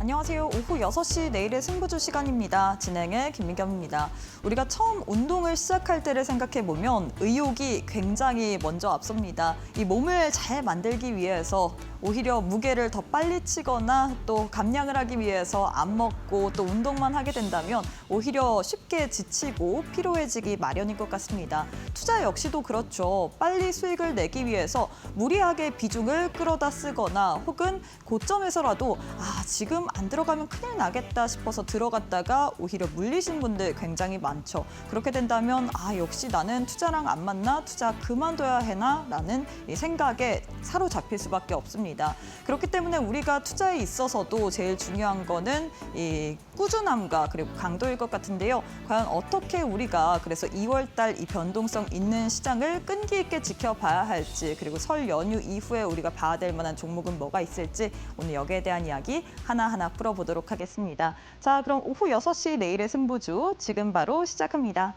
안녕하세요. 오후 6시 내일의 승부주 시간입니다. 진행의 김민경입니다. 우리가 처음 운동을 시작할 때를 생각해보면 의욕이 굉장히 먼저 앞섭니다. 이 몸을 잘 만들기 위해서 오히려 무게를 더 빨리 치거나 또 감량을 하기 위해서 안 먹고 또 운동만 하게 된다면 오히려 쉽게 지치고 피로해지기 마련인 것 같습니다. 투자 역시도 그렇죠. 빨리 수익을 내기 위해서 무리하게 비중을 끌어다 쓰거나 혹은 고점에서라도 지금 안 들어가면 큰일 나겠다 싶어서 들어갔다가 오히려 물리신 분들 굉장히 많죠. 그렇게 된다면 역시 나는 투자랑 안 맞나? 투자 그만둬야 해나? 라는 이 생각에 사로잡힐 수밖에 없습니다. 그렇기 때문에 우리가 투자에 있어서도 제일 중요한 거는 이 꾸준함과 그리고 강도일 것 같은데요. 과연 어떻게 우리가 그래서 2월 달 이 변동성 있는 시장을 끈기 있게 지켜봐야 할지 그리고 설 연휴 이후에 우리가 봐야 될 만한 종목은 뭐가 있을지 오늘 여기에 대한 이야기 하나하나 풀어보도록 하겠습니다. 자, 그럼 오후 6시 내일의 승부주 지금 바로 시작합니다.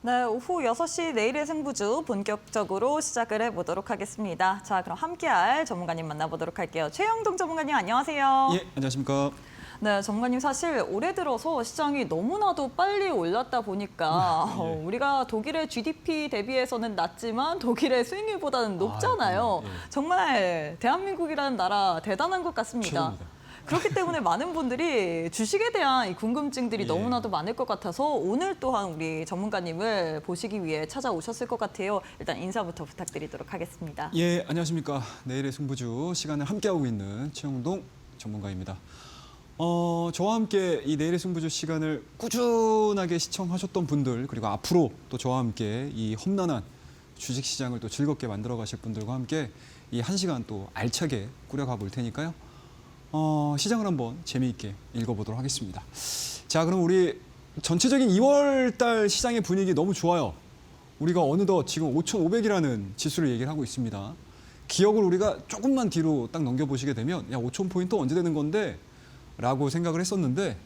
네, 오후 6시 내일의 승부주 본격적으로 시작을 해보도록 하겠습니다. 자, 그럼 함께할 전문가님 만나보도록 할게요. 최영동 전문가님 안녕하세요. 예, 안녕하십니까. 네, 전문가님 사실 올해 들어서 시장이 너무나도 빨리 올랐다 보니까 우리가 독일의 GDP 대비해서는 낮지만 독일의 수익률보다는 높잖아요. 정말 대한민국이라는 나라 대단한 것 같습니다. 최고입니다. 그렇기 때문에 많은 분들이 주식에 대한 이 궁금증들이 너무나도 많을 것 같아서 오늘 또한 우리 전문가님을 보시기 위해 찾아오셨을 것 같아요. 일단 인사부터 부탁드리도록 하겠습니다. 예, 안녕하십니까. 내일의 승부주 시간을 함께하고 있는 최영동 전문가입니다. 저와 함께 이 내일의 승부주 시간을 꾸준하게 시청하셨던 분들 그리고 앞으로 또 저와 함께 이 험난한 주식시장을 또 즐겁게 만들어 가실 분들과 함께 이 1시간 또 알차게 꾸려가 볼 테니까요. 시장을 한번 재미있게 읽어보도록 하겠습니다. 자, 그럼 우리 전체적인 2월 달 시장의 분위기 너무 좋아요. 우리가 어느덧 지금 5,500이라는 지수를 얘기를 하고 있습니다. 기억을 우리가 조금만 뒤로 딱 넘겨보시게 되면 5,000포인트 언제 되는 건데? 라고 생각을 했었는데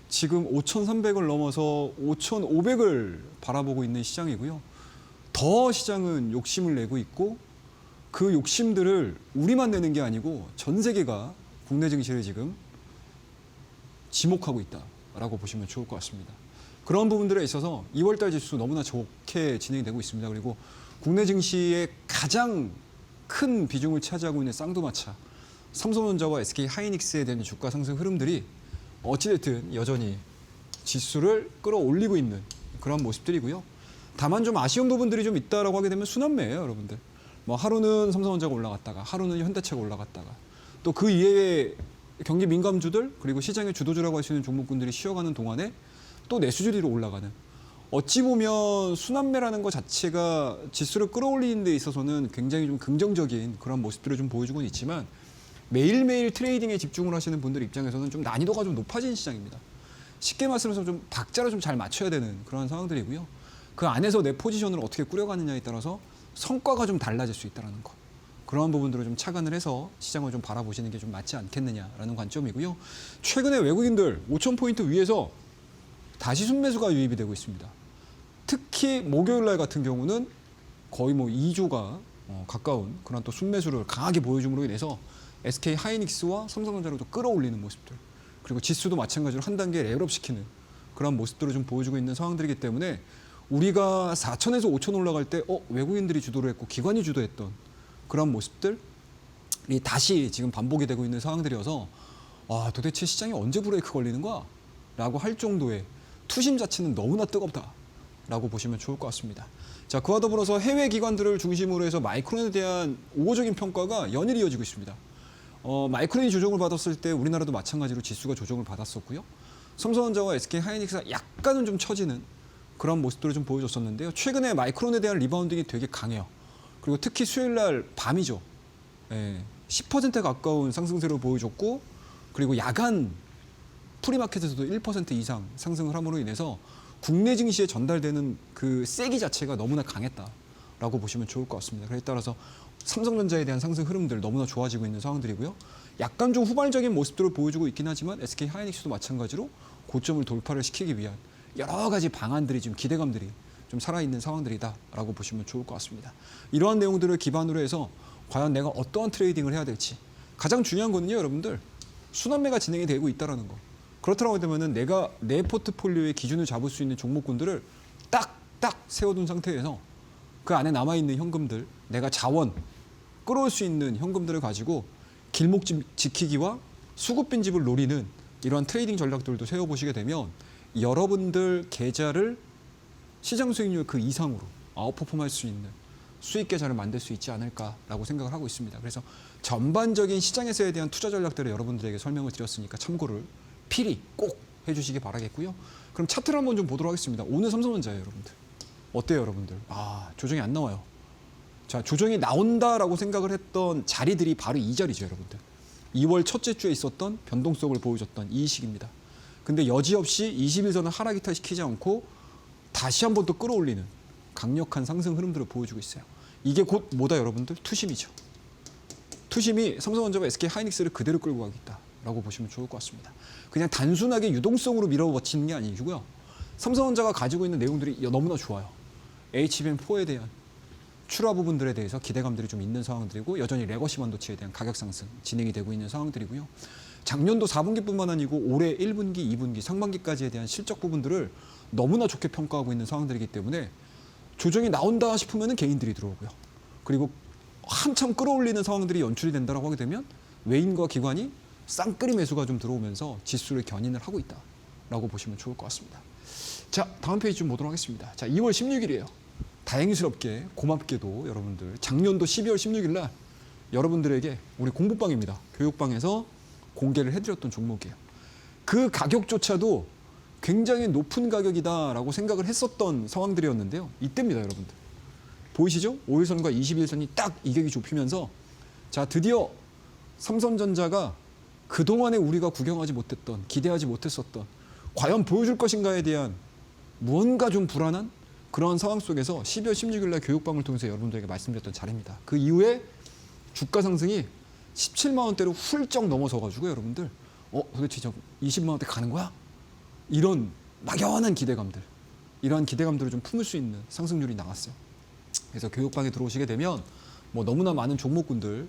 지금 5,300을 넘어서 5,500을 바라보고 있는 시장이고요. 더 시장은 욕심을 내고 있고 그 욕심들을 우리만 내는 게 아니고 전 세계가 국내 증시를 지금 지목하고 있다라고 보시면 좋을 것 같습니다. 그런 부분들에 있어서 2월달 지수 너무나 좋게 진행이 되고 있습니다. 그리고 국내 증시의 가장 큰 비중을 차지하고 있는 쌍두마차, 삼성전자와 SK 하이닉스에 대한 주가 상승 흐름들이 어찌됐든 여전히 지수를 끌어올리고 있는 그런 모습들이고요. 다만 좀 아쉬운 부분들이 좀 있다라고 하게 되면 순환매예요, 여러분들. 뭐 하루는 삼성전자가 올라갔다가 하루는 현대차가 올라갔다가 또 그 이외의 경기 민감주들 그리고 시장의 주도주라고 할 수 있는 종목군들이 쉬어가는 동안에 또 내수주리로 올라가는 어찌 보면 순환매라는 것 자체가 지수를 끌어올리는 데 있어서는 굉장히 좀 긍정적인 그런 모습들을 좀 보여주고는 있지만 매일매일 트레이딩에 집중을 하시는 분들 입장에서는 좀 난이도가 좀 높아진 시장입니다. 쉽게 말씀해서 좀 박자를 좀 잘 맞춰야 되는 그런 상황들이고요. 그 안에서 내 포지션을 어떻게 꾸려가느냐에 따라서 성과가 좀 달라질 수 있다는 거. 그러한 부분들을 좀 착안을 해서 시장을 좀 바라보시는 게 좀 맞지 않겠느냐라는 관점이고요. 최근에 외국인들 5,000포인트 위에서 다시 순매수가 유입이 되고 있습니다. 특히 목요일 날 같은 경우는 거의 뭐 2조가 가까운 그런 또 순매수를 강하게 보여줌으로 인해서 SK 하이닉스와 삼성전자를 또 끌어올리는 모습들, 그리고 지수도 마찬가지로 한 단계 레벨업시키는 그런 모습들을 좀 보여주고 있는 상황들이기 때문에 우리가 4천에서 5천 올라갈 때 외국인들이 주도를 했고 기관이 주도했던 그런 모습들이 다시 지금 반복이 되고 있는 상황들이어서 도대체 시장이 언제 브레이크 걸리는 거야? 라고 할 정도의 투심 자체는 너무나 뜨겁다라고 보시면 좋을 것 같습니다. 자, 그와 더불어서 해외 기관들을 중심으로 해서 마이크론에 대한 우호적인 평가가 연일 이어지고 있습니다. 마이크론이 조정을 받았을 때 우리나라도 마찬가지로 지수가 조정을 받았었고요. 삼성전자와 SK 하이닉스가 약간은 좀 처지는 그런 모습들을 좀 보여줬었는데요. 최근에 마이크론에 대한 리바운딩이 되게 강해요. 그리고 특히 수요일 날 밤이죠. 10% 가까운 상승세를 보여줬고, 그리고 야간 프리마켓에서도 1% 이상 상승을 함으로 인해서 국내 증시에 전달되는 그 세기 자체가 너무나 강했다라고 보시면 좋을 것 같습니다. 그에 따라서 삼성전자에 대한 상승 흐름들 너무나 좋아지고 있는 상황들이고요. 약간 좀 후발적인 모습들을 보여주고 있긴 하지만 SK 하이닉스도 마찬가지로 고점을 돌파를 시키기 위한 여러 가지 방안들이 지금 기대감들이 좀 살아있는 상황들이다라고 보시면 좋을 것 같습니다. 이러한 내용들을 기반으로 해서 과연 내가 어떠한 트레이딩을 해야 될지, 가장 중요한 거는요, 여러분들, 순환매가 진행이 되고 있다는 거. 그렇다고 되면은 내가 내 포트폴리오의 기준을 잡을 수 있는 종목군들을 딱딱 세워둔 상태에서 그 안에 남아있는 현금들, 내가 자원, 끌어올 수 있는 현금들을 가지고 길목 지키기와 수급 빈집을 노리는 이러한 트레이딩 전략들도 세워보시게 되면 여러분들 계좌를 시장 수익률 그 이상으로 아웃퍼폼할 수 있는 수익 계좌를 만들 수 있지 않을까라고 생각을 하고 있습니다. 그래서 전반적인 시장에서에 대한 투자 전략들을 여러분들에게 설명을 드렸으니까 참고를 필히 꼭 해주시기 바라겠고요. 그럼 차트를 한번 좀 보도록 하겠습니다. 오늘 삼성전자예요, 여러분들. 어때요, 여러분들? 조정이 안 나와요. 자, 조정이 나온다라고 생각을 했던 자리들이 바로 이 자리죠, 여러분들. 2월 첫째 주에 있었던 변동성을 보여줬던 이 시기입니다. 근데 여지없이 21선을 하락 이탈시키지 않고 다시 한번 또 끌어올리는 강력한 상승 흐름들을 보여주고 있어요. 이게 곧 뭐다, 여러분들? 투심이죠. 투심이 삼성전자와 SK 하이닉스를 그대로 끌고 가겠다라고 보시면 좋을 것 같습니다. 그냥 단순하게 유동성으로 밀어붙이는 게 아니고요. 삼성전자가 가지고 있는 내용들이 너무나 좋아요. HBM4에 대한 출하 부분들에 대해서 기대감들이 좀 있는 상황들이고, 여전히 레거시 반도체에 대한 가격 상승 진행이 되고 있는 상황들이고요. 작년도 4분기뿐만 아니고 올해 1분기, 2분기, 상반기까지에 대한 실적 부분들을 너무나 좋게 평가하고 있는 상황들이기 때문에 조정이 나온다 싶으면 개인들이 들어오고요. 그리고 한참 끌어올리는 상황들이 연출이 된다고 하게 되면 외인과 기관이 쌍끌이 매수가 좀 들어오면서 지수를 견인을 하고 있다라고 보시면 좋을 것 같습니다. 자, 다음 페이지 좀 보도록 하겠습니다. 자, 2월 16일이에요. 다행스럽게 고맙게도 여러분들 작년도 12월 16일 날 여러분들에게 우리 공부방입니다. 교육방에서 공개를 해드렸던 종목이에요. 그 가격조차도 굉장히 높은 가격이다라고 생각을 했었던 상황들이었는데요. 이때입니다, 여러분들. 보이시죠? 5일선과 21선이 딱 이격이 좁히면서 자, 드디어 삼성전자가 그동안에 우리가 구경하지 못했던, 기대하지 못했었던, 과연 보여줄 것인가에 대한 무언가 좀 불안한 그런 상황 속에서 12월 16일 날 교육방을 통해서 여러분들에게 말씀드렸던 자리입니다. 그 이후에 주가 상승이 17만 원대로 훌쩍 넘어서가지고 여러분들 도대체 저 20만 원대 가는 거야? 이런 막연한 기대감들, 이러한 기대감들을 좀 품을 수 있는 상승률이 나왔어요. 그래서 교육방에 들어오시게 되면 뭐 너무나 많은 종목군들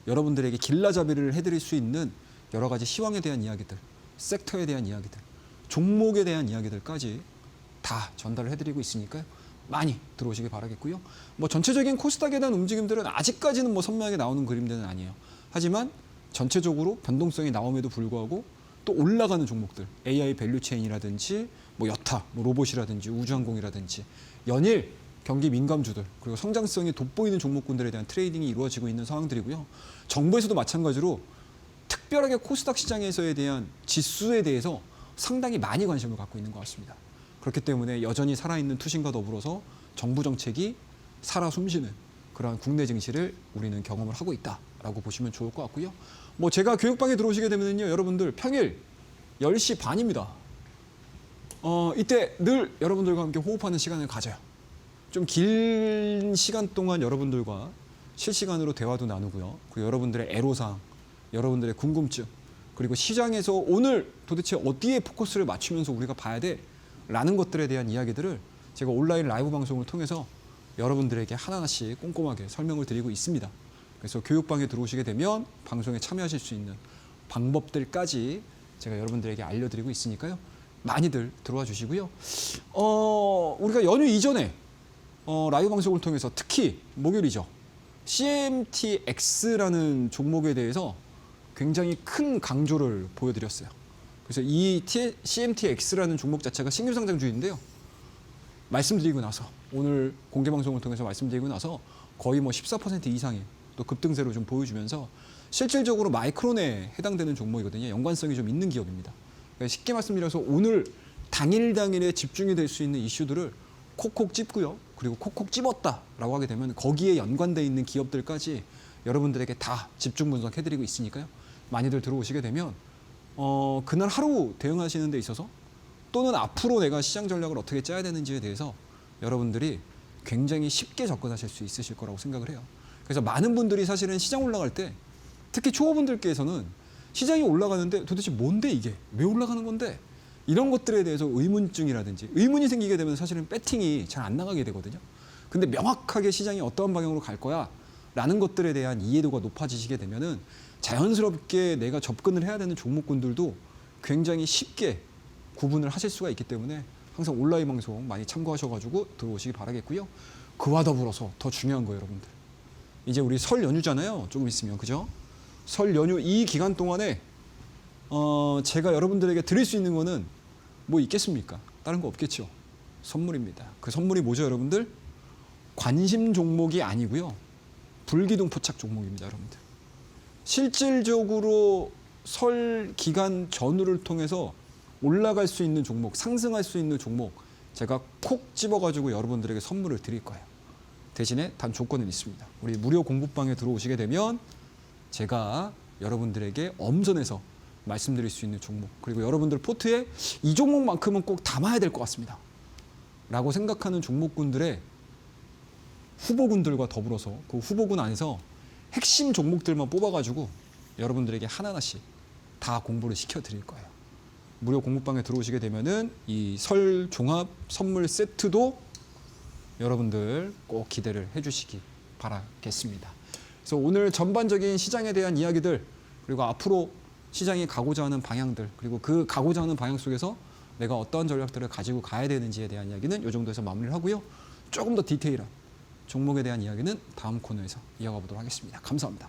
여러분들에게 길라잡이를 해드릴 수 있는 여러 가지 시황에 대한 이야기들, 섹터에 대한 이야기들, 종목에 대한 이야기들까지 다 전달을 해드리고 있으니까요. 많이 들어오시길 바라겠고요. 뭐 전체적인 코스닥에 대한 움직임들은 아직까지는 뭐 선명하게 나오는 그림들은 아니에요. 하지만 전체적으로 변동성이 나옴에도 불구하고 또 올라가는 종목들, AI 밸류체인이라든지 뭐 여타, 뭐 로봇이라든지 우주항공이라든지 연일 경기 민감주들, 그리고 성장성이 돋보이는 종목군들에 대한 트레이딩이 이루어지고 있는 상황들이고요. 정부에서도 마찬가지로 특별하게 코스닥 시장에서에 대한 지수에 대해서 상당히 많이 관심을 갖고 있는 것 같습니다. 그렇기 때문에 여전히 살아있는 투신과 더불어서 정부 정책이 살아 숨쉬는 그러한 국내 증시를 우리는 경험을 하고 있다라고 보시면 좋을 것 같고요. 뭐 제가 교육방에 들어오시게 되면요, 여러분들 평일 10시 반입니다. 이때 늘 여러분들과 함께 호흡하는 시간을 가져요. 좀 긴 시간 동안 여러분들과 실시간으로 대화도 나누고요. 그리고 여러분들의 애로사항, 여러분들의 궁금증, 그리고 시장에서 오늘 도대체 어디에 포커스를 맞추면서 우리가 봐야 돼? 라는 것들에 대한 이야기들을 제가 온라인 라이브 방송을 통해서 여러분들에게 하나하나씩 꼼꼼하게 설명을 드리고 있습니다. 그래서 교육방에 들어오시게 되면 방송에 참여하실 수 있는 방법들까지 제가 여러분들에게 알려드리고 있으니까요. 많이들 들어와 주시고요. 우리가 연휴 이전에 라이브 방송을 통해서 특히 목요일이죠. CMTX라는 종목에 대해서 굉장히 큰 강조를 보여드렸어요. 그래서 이 CMTX라는 종목 자체가 신규 상장주인데요. 말씀드리고 나서 오늘 공개 방송을 통해서 말씀드리고 나서 거의 뭐 14% 이상의 또 급등세로 좀 보여주면서 실질적으로 마이크론에 해당되는 종목이거든요. 연관성이 좀 있는 기업입니다. 그러니까 쉽게 말씀드려서 오늘 당일에 집중이 될 수 있는 이슈들을 콕콕 찝고요. 그리고 콕콕 찝었다라고 하게 되면 거기에 연관돼 있는 기업들까지 여러분들에게 다 집중 분석해드리고 있으니까요. 많이들 들어오시게 되면 그날 하루 대응하시는 데 있어서 또는 앞으로 내가 시장 전략을 어떻게 짜야 되는지에 대해서 여러분들이 굉장히 쉽게 접근하실 수 있으실 거라고 생각을 해요. 그래서 많은 분들이 사실은 시장 올라갈 때 특히 초보분들께서는 시장이 올라가는데 도대체 뭔데 이게? 왜 올라가는 건데? 이런 것들에 대해서 의문증이라든지 의문이 생기게 되면 사실은 배팅이 잘 안 나가게 되거든요. 근데 명확하게 시장이 어떠한 방향으로 갈 거야 라는 것들에 대한 이해도가 높아지시게 되면은 자연스럽게 내가 접근을 해야 되는 종목군들도 굉장히 쉽게 구분을 하실 수가 있기 때문에 항상 온라인 방송 많이 참고하셔가지고 들어오시기 바라겠고요. 그와 더불어서 더 중요한 거예요, 여러분들. 이제 우리 설 연휴잖아요. 조금 있으면, 그죠? 설 연휴 이 기간 동안에 제가 여러분들에게 드릴 수 있는 거는 뭐 있겠습니까? 다른 거 없겠죠. 선물입니다. 그 선물이 뭐죠, 여러분들? 관심 종목이 아니고요. 불기둥 포착 종목입니다, 여러분들. 실질적으로 설 기간 전후를 통해서 올라갈 수 있는 종목, 상승할 수 있는 종목 제가 콕 집어가지고 여러분들에게 선물을 드릴 거예요. 대신에 단 조건은 있습니다. 우리 무료 공부방에 들어오시게 되면 제가 여러분들에게 엄선해서 말씀드릴 수 있는 종목, 그리고 여러분들 포트에 이 종목만큼은 꼭 담아야 될 것 같습니다 라고 생각하는 종목군들의 후보군들과 더불어서 그 후보군 안에서 핵심 종목들만 뽑아가지고 여러분들에게 하나하나씩 다 공부를 시켜드릴 거예요. 무료 공부방에 들어오시게 되면은 이 설 종합 선물 세트도 여러분들 꼭 기대를 해주시기 바라겠습니다. 그래서 오늘 전반적인 시장에 대한 이야기들, 그리고 앞으로 시장이 가고자 하는 방향들, 그리고 그 가고자 하는 방향 속에서 내가 어떠한 전략들을 가지고 가야 되는지에 대한 이야기는 이 정도에서 마무리를 하고요. 조금 더 디테일한 종목에 대한 이야기는 다음 코너에서 이어가 보도록 하겠습니다. 감사합니다.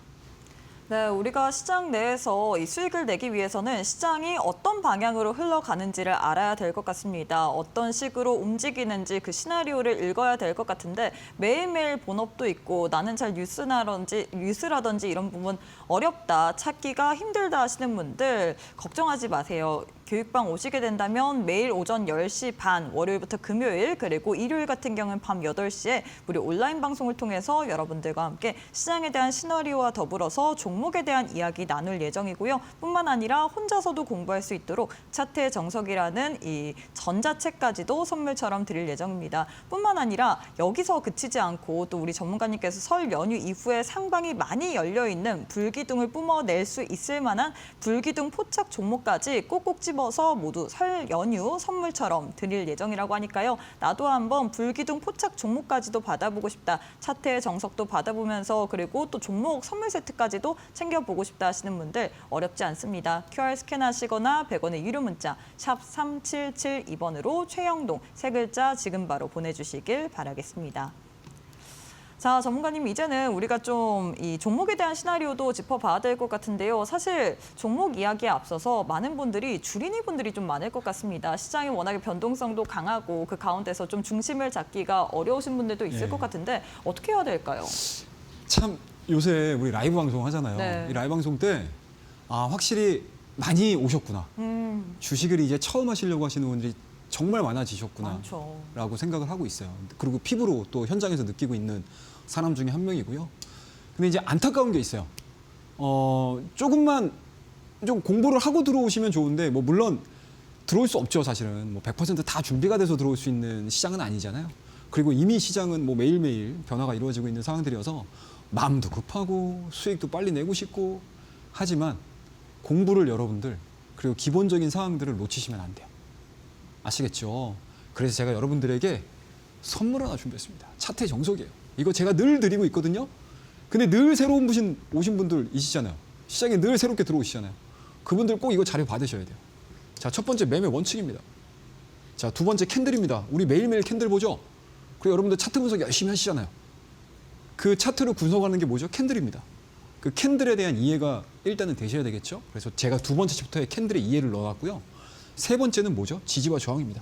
네, 우리가 시장 내에서 이 수익을 내기 위해서는 시장이 어떤 방향으로 흘러가는지를 알아야 될 것 같습니다. 어떤 식으로 움직이는지 그 시나리오를 읽어야 될 것 같은데 매일매일 본업도 있고 나는 잘 뉴스라든지 이런 부분 어렵다, 찾기가 힘들다 하시는 분들 걱정하지 마세요. 교육방 오시게 된다면 매일 오전 10시 반, 월요일부터 금요일, 그리고 일요일 같은 경우는 밤 8시에 우리 온라인 방송을 통해서 여러분들과 함께 시장에 대한 시나리오와 더불어서 종목에 대한 이야기 나눌 예정이고요. 뿐만 아니라 혼자서도 공부할 수 있도록 차트의 정석이라는 이 전자책까지도 선물처럼 드릴 예정입니다. 뿐만 아니라 여기서 그치지 않고 또 우리 전문가님께서 설 연휴 이후에 상방이 많이 열려있는 불기둥을 뿜어낼 수 있을 만한 불기둥 포착 종목까지 꼭꼭 집어서 모두 설 연휴 선물처럼 드릴 예정이라고 하니까요. 나도 한번 불기둥 포착 종목까지도 받아보고 싶다. 차트의 정석도 받아보면서 그리고 또 종목 선물 세트까지도 챙겨보고 싶다 하시는 분들 어렵지 않습니다. QR 스캔하시거나 100원의 유료 문자 샵 3772번으로 최영동 세 글자 지금 바로 보내주시길 바라겠습니다. 자, 전문가님, 이제는 우리가 좀 이 종목에 대한 시나리오도 짚어봐야 될 것 같은데요. 사실 종목 이야기에 앞서서 많은 분들이 주린이 분들이 좀 많을 것 같습니다. 시장이 워낙에 변동성도 강하고 그 가운데서 좀 중심을 잡기가 어려우신 분들도 있을 것 같은데 어떻게 해야 될까요? 참 요새 우리 라이브 방송 하잖아요. 네. 이 라이브 방송 때 확실히 많이 오셨구나. 주식을 이제 처음 하시려고 하시는 분들이 정말 많아지셨구나 많죠. 라고 생각을 하고 있어요. 그리고 피부로 또 현장에서 느끼고 있는 사람 중에 한 명이고요. 근데 이제 안타까운 게 있어요. 조금만 좀 공부를 하고 들어오시면 좋은데 뭐 물론 들어올 수 없죠. 사실은 뭐 100% 다 준비가 돼서 들어올 수 있는 시장은 아니잖아요. 그리고 이미 시장은 뭐 매일매일 변화가 이루어지고 있는 상황들이어서 마음도 급하고 수익도 빨리 내고 싶고 하지만 공부를 여러분들 그리고 기본적인 사항들을 놓치시면 안 돼요. 아시겠죠? 그래서 제가 여러분들에게 선물 하나 준비했습니다. 차트 정석이에요. 이거 제가 늘 드리고 있거든요. 근데 늘 새로운 분신 오신 분들 있으시잖아요. 시장에 늘 새롭게 들어오시잖아요. 그분들 꼭 이거 자료 받으셔야 돼요. 자, 첫 번째 매매 원칙입니다. 자, 두 번째 캔들입니다. 우리 매일매일 캔들 보죠? 그리고 여러분들 차트 분석 열심히 하시잖아요. 그 차트를 분석하는 게 뭐죠? 캔들입니다. 그 캔들에 대한 이해가 일단은 되셔야 되겠죠? 그래서 제가 두 번째 챕터에 캔들의 이해를 넣어놨고요. 세 번째는 뭐죠? 지지와 저항입니다.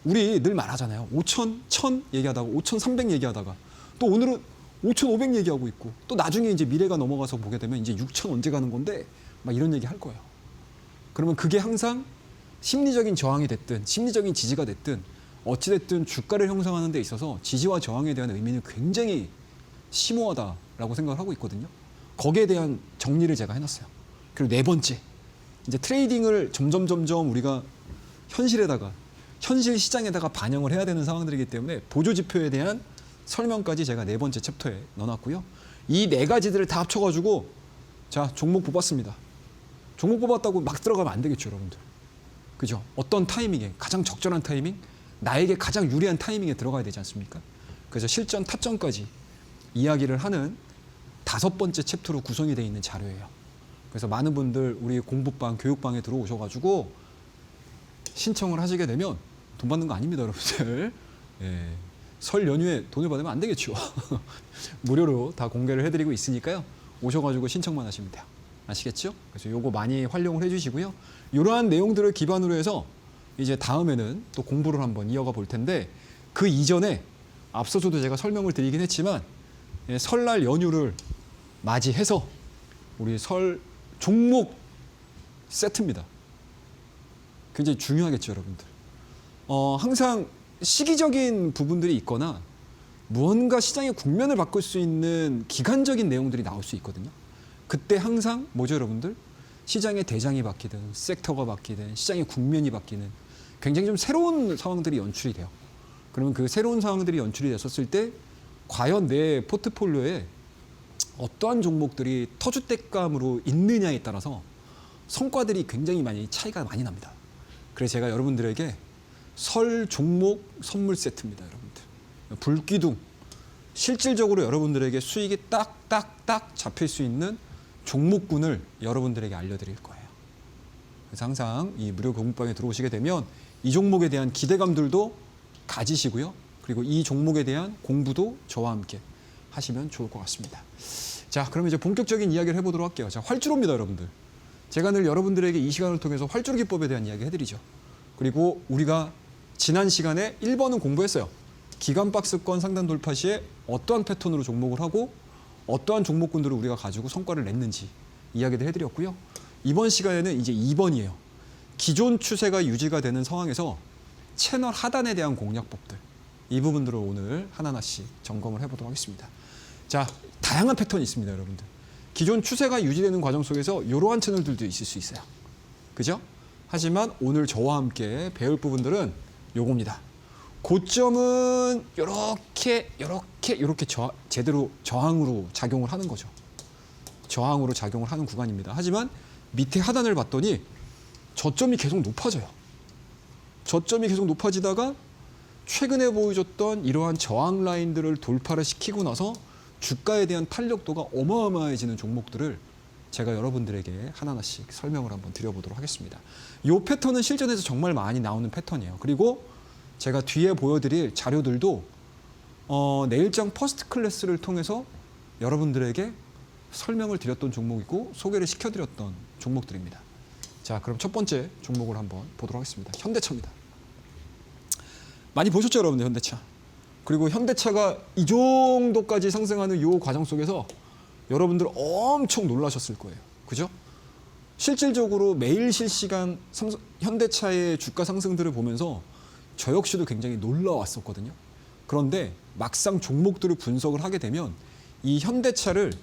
우리 늘 말하잖아요. 5,000, 1,000 얘기하다가 5,300 얘기하다가 또 오늘은 5,500 얘기하고 있고 또 나중에 이제 미래가 넘어가서 보게 되면 이제 6,000 언제 가는 건데 막 이런 얘기 할 거예요. 그러면 그게 항상 심리적인 저항이 됐든 심리적인 지지가 됐든 어찌됐든 주가를 형성하는 데 있어서 지지와 저항에 대한 의미는 굉장히 심오하다라고 생각을 하고 있거든요. 거기에 대한 정리를 제가 해놨어요. 그리고 네 번째, 이제 트레이딩을 점점 우리가 현실 시장에다가 반영을 해야 되는 상황들이기 때문에 보조 지표에 대한 설명까지 제가 네 번째 챕터에 넣어놨고요. 이 네 가지들을 다 합쳐가지고 자, 종목 뽑았습니다. 종목 뽑았다고 막 들어가면 안 되겠죠, 여러분들. 그죠? 어떤 타이밍에 가장 적절한 타이밍, 나에게 가장 유리한 타이밍에 들어가야 되지 않습니까? 그래서 실전, 타점까지 이야기를 하는 5번째 챕터로 구성이 되어 있는 자료예요. 그래서 많은 분들 우리 공부방, 교육방에 들어오셔가지고 신청을 하시게 되면 돈 받는 거 아닙니다, 여러분들. 예. 설 연휴에 돈을 받으면 안 되겠죠. 무료로 다 공개를 해드리고 있으니까요. 오셔가지고 신청만 하시면 돼요. 아시겠죠? 그래서 요거 많이 활용을 해주시고요. 이러한 내용들을 기반으로 해서 이제 다음에는 또 공부를 한번 이어가 볼 텐데 그 이전에 앞서서도 제가 설명을 드리긴 했지만 설날 연휴를 맞이해서 우리 설 종목 세트입니다. 굉장히 중요하겠죠, 여러분들. 항상 시기적인 부분들이 있거나 무언가 시장의 국면을 바꿀 수 있는 기간적인 내용들이 나올 수 있거든요. 그때 항상 뭐죠, 여러분들? 시장의 대장이 바뀌든 섹터가 바뀌든 시장의 국면이 바뀌는 굉장히 좀 새로운 상황들이 연출이 돼요. 그러면 그 새로운 상황들이 연출이 됐었을 때 과연 내 포트폴리오에 어떠한 종목들이 터줏대감으로 있느냐에 따라서 성과들이 굉장히 많이 차이가 많이 납니다. 그래서 제가 여러분들에게 설 종목 선물 세트입니다, 여러분들. 불기둥, 실질적으로 여러분들에게 수익이 딱딱딱 잡힐 수 있는 종목군을 여러분들에게 알려드릴 거예요. 그래서 항상 이 무료 공부방에 들어오시게 되면 이 종목에 대한 기대감들도 가지시고요. 그리고 이 종목에 대한 공부도 저와 함께 하시면 좋을 것 같습니다. 자, 그럼 이제 본격적인 이야기를 해보도록 할게요. 자, 활주로입니다, 여러분들. 제가 늘 여러분들에게 이 시간을 통해서 활주로 기법에 대한 이야기 해드리죠. 그리고 우리가 지난 시간에 1번은 공부했어요. 기간박스권 상단 돌파 시에 어떠한 패턴으로 종목을 하고 어떠한 종목군들을 우리가 가지고 성과를 냈는지 이야기를 해드렸고요. 이번 시간에는 이제 2번이에요. 기존 추세가 유지가 되는 상황에서 채널 하단에 대한 공략법들, 이 부분들을 오늘 하나하나씩 점검을 해보도록 하겠습니다. 자, 다양한 패턴이 있습니다, 여러분들. 기존 추세가 유지되는 과정 속에서 이러한 채널들도 있을 수 있어요. 그죠? 하지만 오늘 저와 함께 배울 부분들은 요겁니다. 고점은 이렇게 제대로 저항으로 작용을 하는 거죠. 저항으로 작용을 하는 구간입니다. 하지만 밑에 하단을 봤더니 저점이 계속 높아져요. 저점이 계속 높아지다가 최근에 보여줬던 이러한 저항 라인들을 돌파를 시키고 나서 주가에 대한 탄력도가 어마어마해지는 종목들을 제가 여러분들에게 하나하나씩 설명을 한번 드려보도록 하겠습니다. 이 패턴은 실전에서 정말 많이 나오는 패턴이에요. 그리고 제가 뒤에 보여드릴 자료들도 내일장 퍼스트 클래스를 통해서 여러분들에게 설명을 드렸던 종목이고 소개를 시켜드렸던 종목들입니다. 자, 그럼 첫 번째 종목을 한번 보도록 하겠습니다. 현대차입니다. 많이 보셨죠, 여러분들, 현대차. 그리고 현대차가 이 정도까지 상승하는 이 과정 속에서 여러분들 엄청 놀라셨을 거예요. 그죠? 실질적으로 매일 실시간 현대차의 주가 상승들을 보면서 저 역시도 굉장히 놀라웠었거든요. 그런데 막상 종목들을 분석을 하게 되면 이 현대차를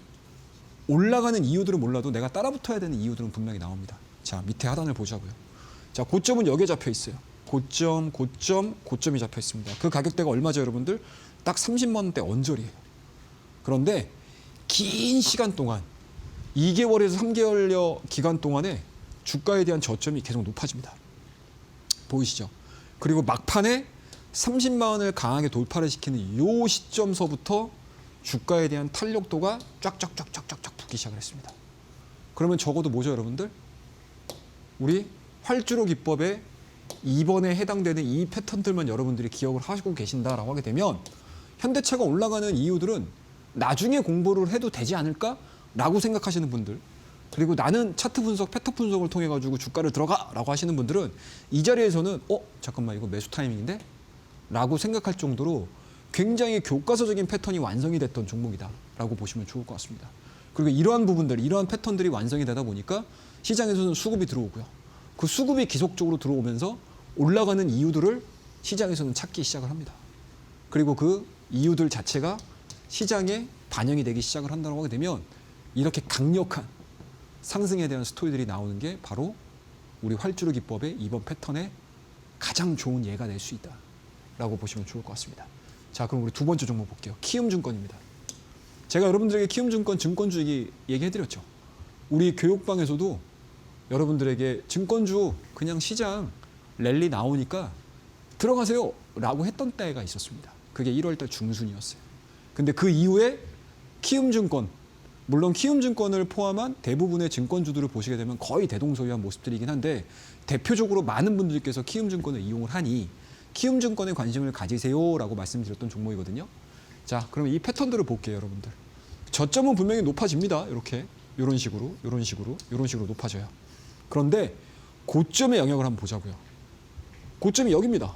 올라가는 이유들은 몰라도 내가 따라붙어야 되는 이유들은 분명히 나옵니다. 자, 밑에 하단을 보자고요. 자, 고점은 여기에 잡혀 있어요. 고점이 잡혀 있습니다. 그 가격대가 얼마죠, 여러분들? 딱 30만 원대 언저리예요. 그런데 긴 시간 동안 2개월에서 3개월여 기간 동안에 주가에 대한 저점이 계속 높아집니다. 보이시죠? 그리고 막판에 30만 원을 강하게 돌파를 시키는 이 시점서부터 주가에 대한 탄력도가 쫙쫙쫙쫙쫙 붙기 시작을 했습니다. 그러면 적어도 뭐죠, 여러분들? 우리 활주로 기법에 이번에 해당되는 이 패턴들만 여러분들이 기억을 하시고 계신다라고 하게 되면 현대차가 올라가는 이유들은 나중에 공부를 해도 되지 않을까라고 생각하시는 분들, 그리고 나는 차트 분석, 패턴 분석을 통해 가지고 주가를 들어가라고 하시는 분들은 이 자리에서는 잠깐만 이거 매수 타이밍인데? 라고 생각할 정도로 굉장히 교과서적인 패턴이 완성이 됐던 종목이다라고 보시면 좋을 것 같습니다. 그리고 이러한 부분들, 이러한 패턴들이 완성이 되다 보니까 시장에서는 수급이 들어오고요. 그 수급이 기속적으로 들어오면서 올라가는 이유들을 시장에서는 찾기 시작을 합니다. 그리고 그 이유들 자체가 시장에 반영이 되기 시작을 한다고 하게 되면 이렇게 강력한 상승에 대한 스토리들이 나오는 게 바로 우리 활주로 기법의 이번 패턴의 가장 좋은 예가 될 수 있다라고 보시면 좋을 것 같습니다. 자, 그럼 우리 두 번째 종목 볼게요. 키움증권입니다. 제가 여러분들에게 키움증권 증권주 얘기해드렸죠. 우리 교육방에서도 여러분들에게 증권주 그냥 시장 랠리 나오니까 들어가세요 라고 했던 때가 있었습니다. 그게 1월달 중순이었어요. 근데 그 이후에 키움증권, 물론 키움증권을 포함한 대부분의 증권주들을 보시게 되면 거의 대동소이한 모습들이긴 한데 대표적으로 많은 분들께서 키움증권을 이용을 하니 키움증권에 관심을 가지세요라고 말씀드렸던 종목이거든요. 자, 그럼 이 패턴들을 볼게요, 여러분들. 저점은 분명히 높아집니다. 이런 식으로 높아져요. 그런데 고점의 영역을 한번 보자고요. 고점이 여기입니다.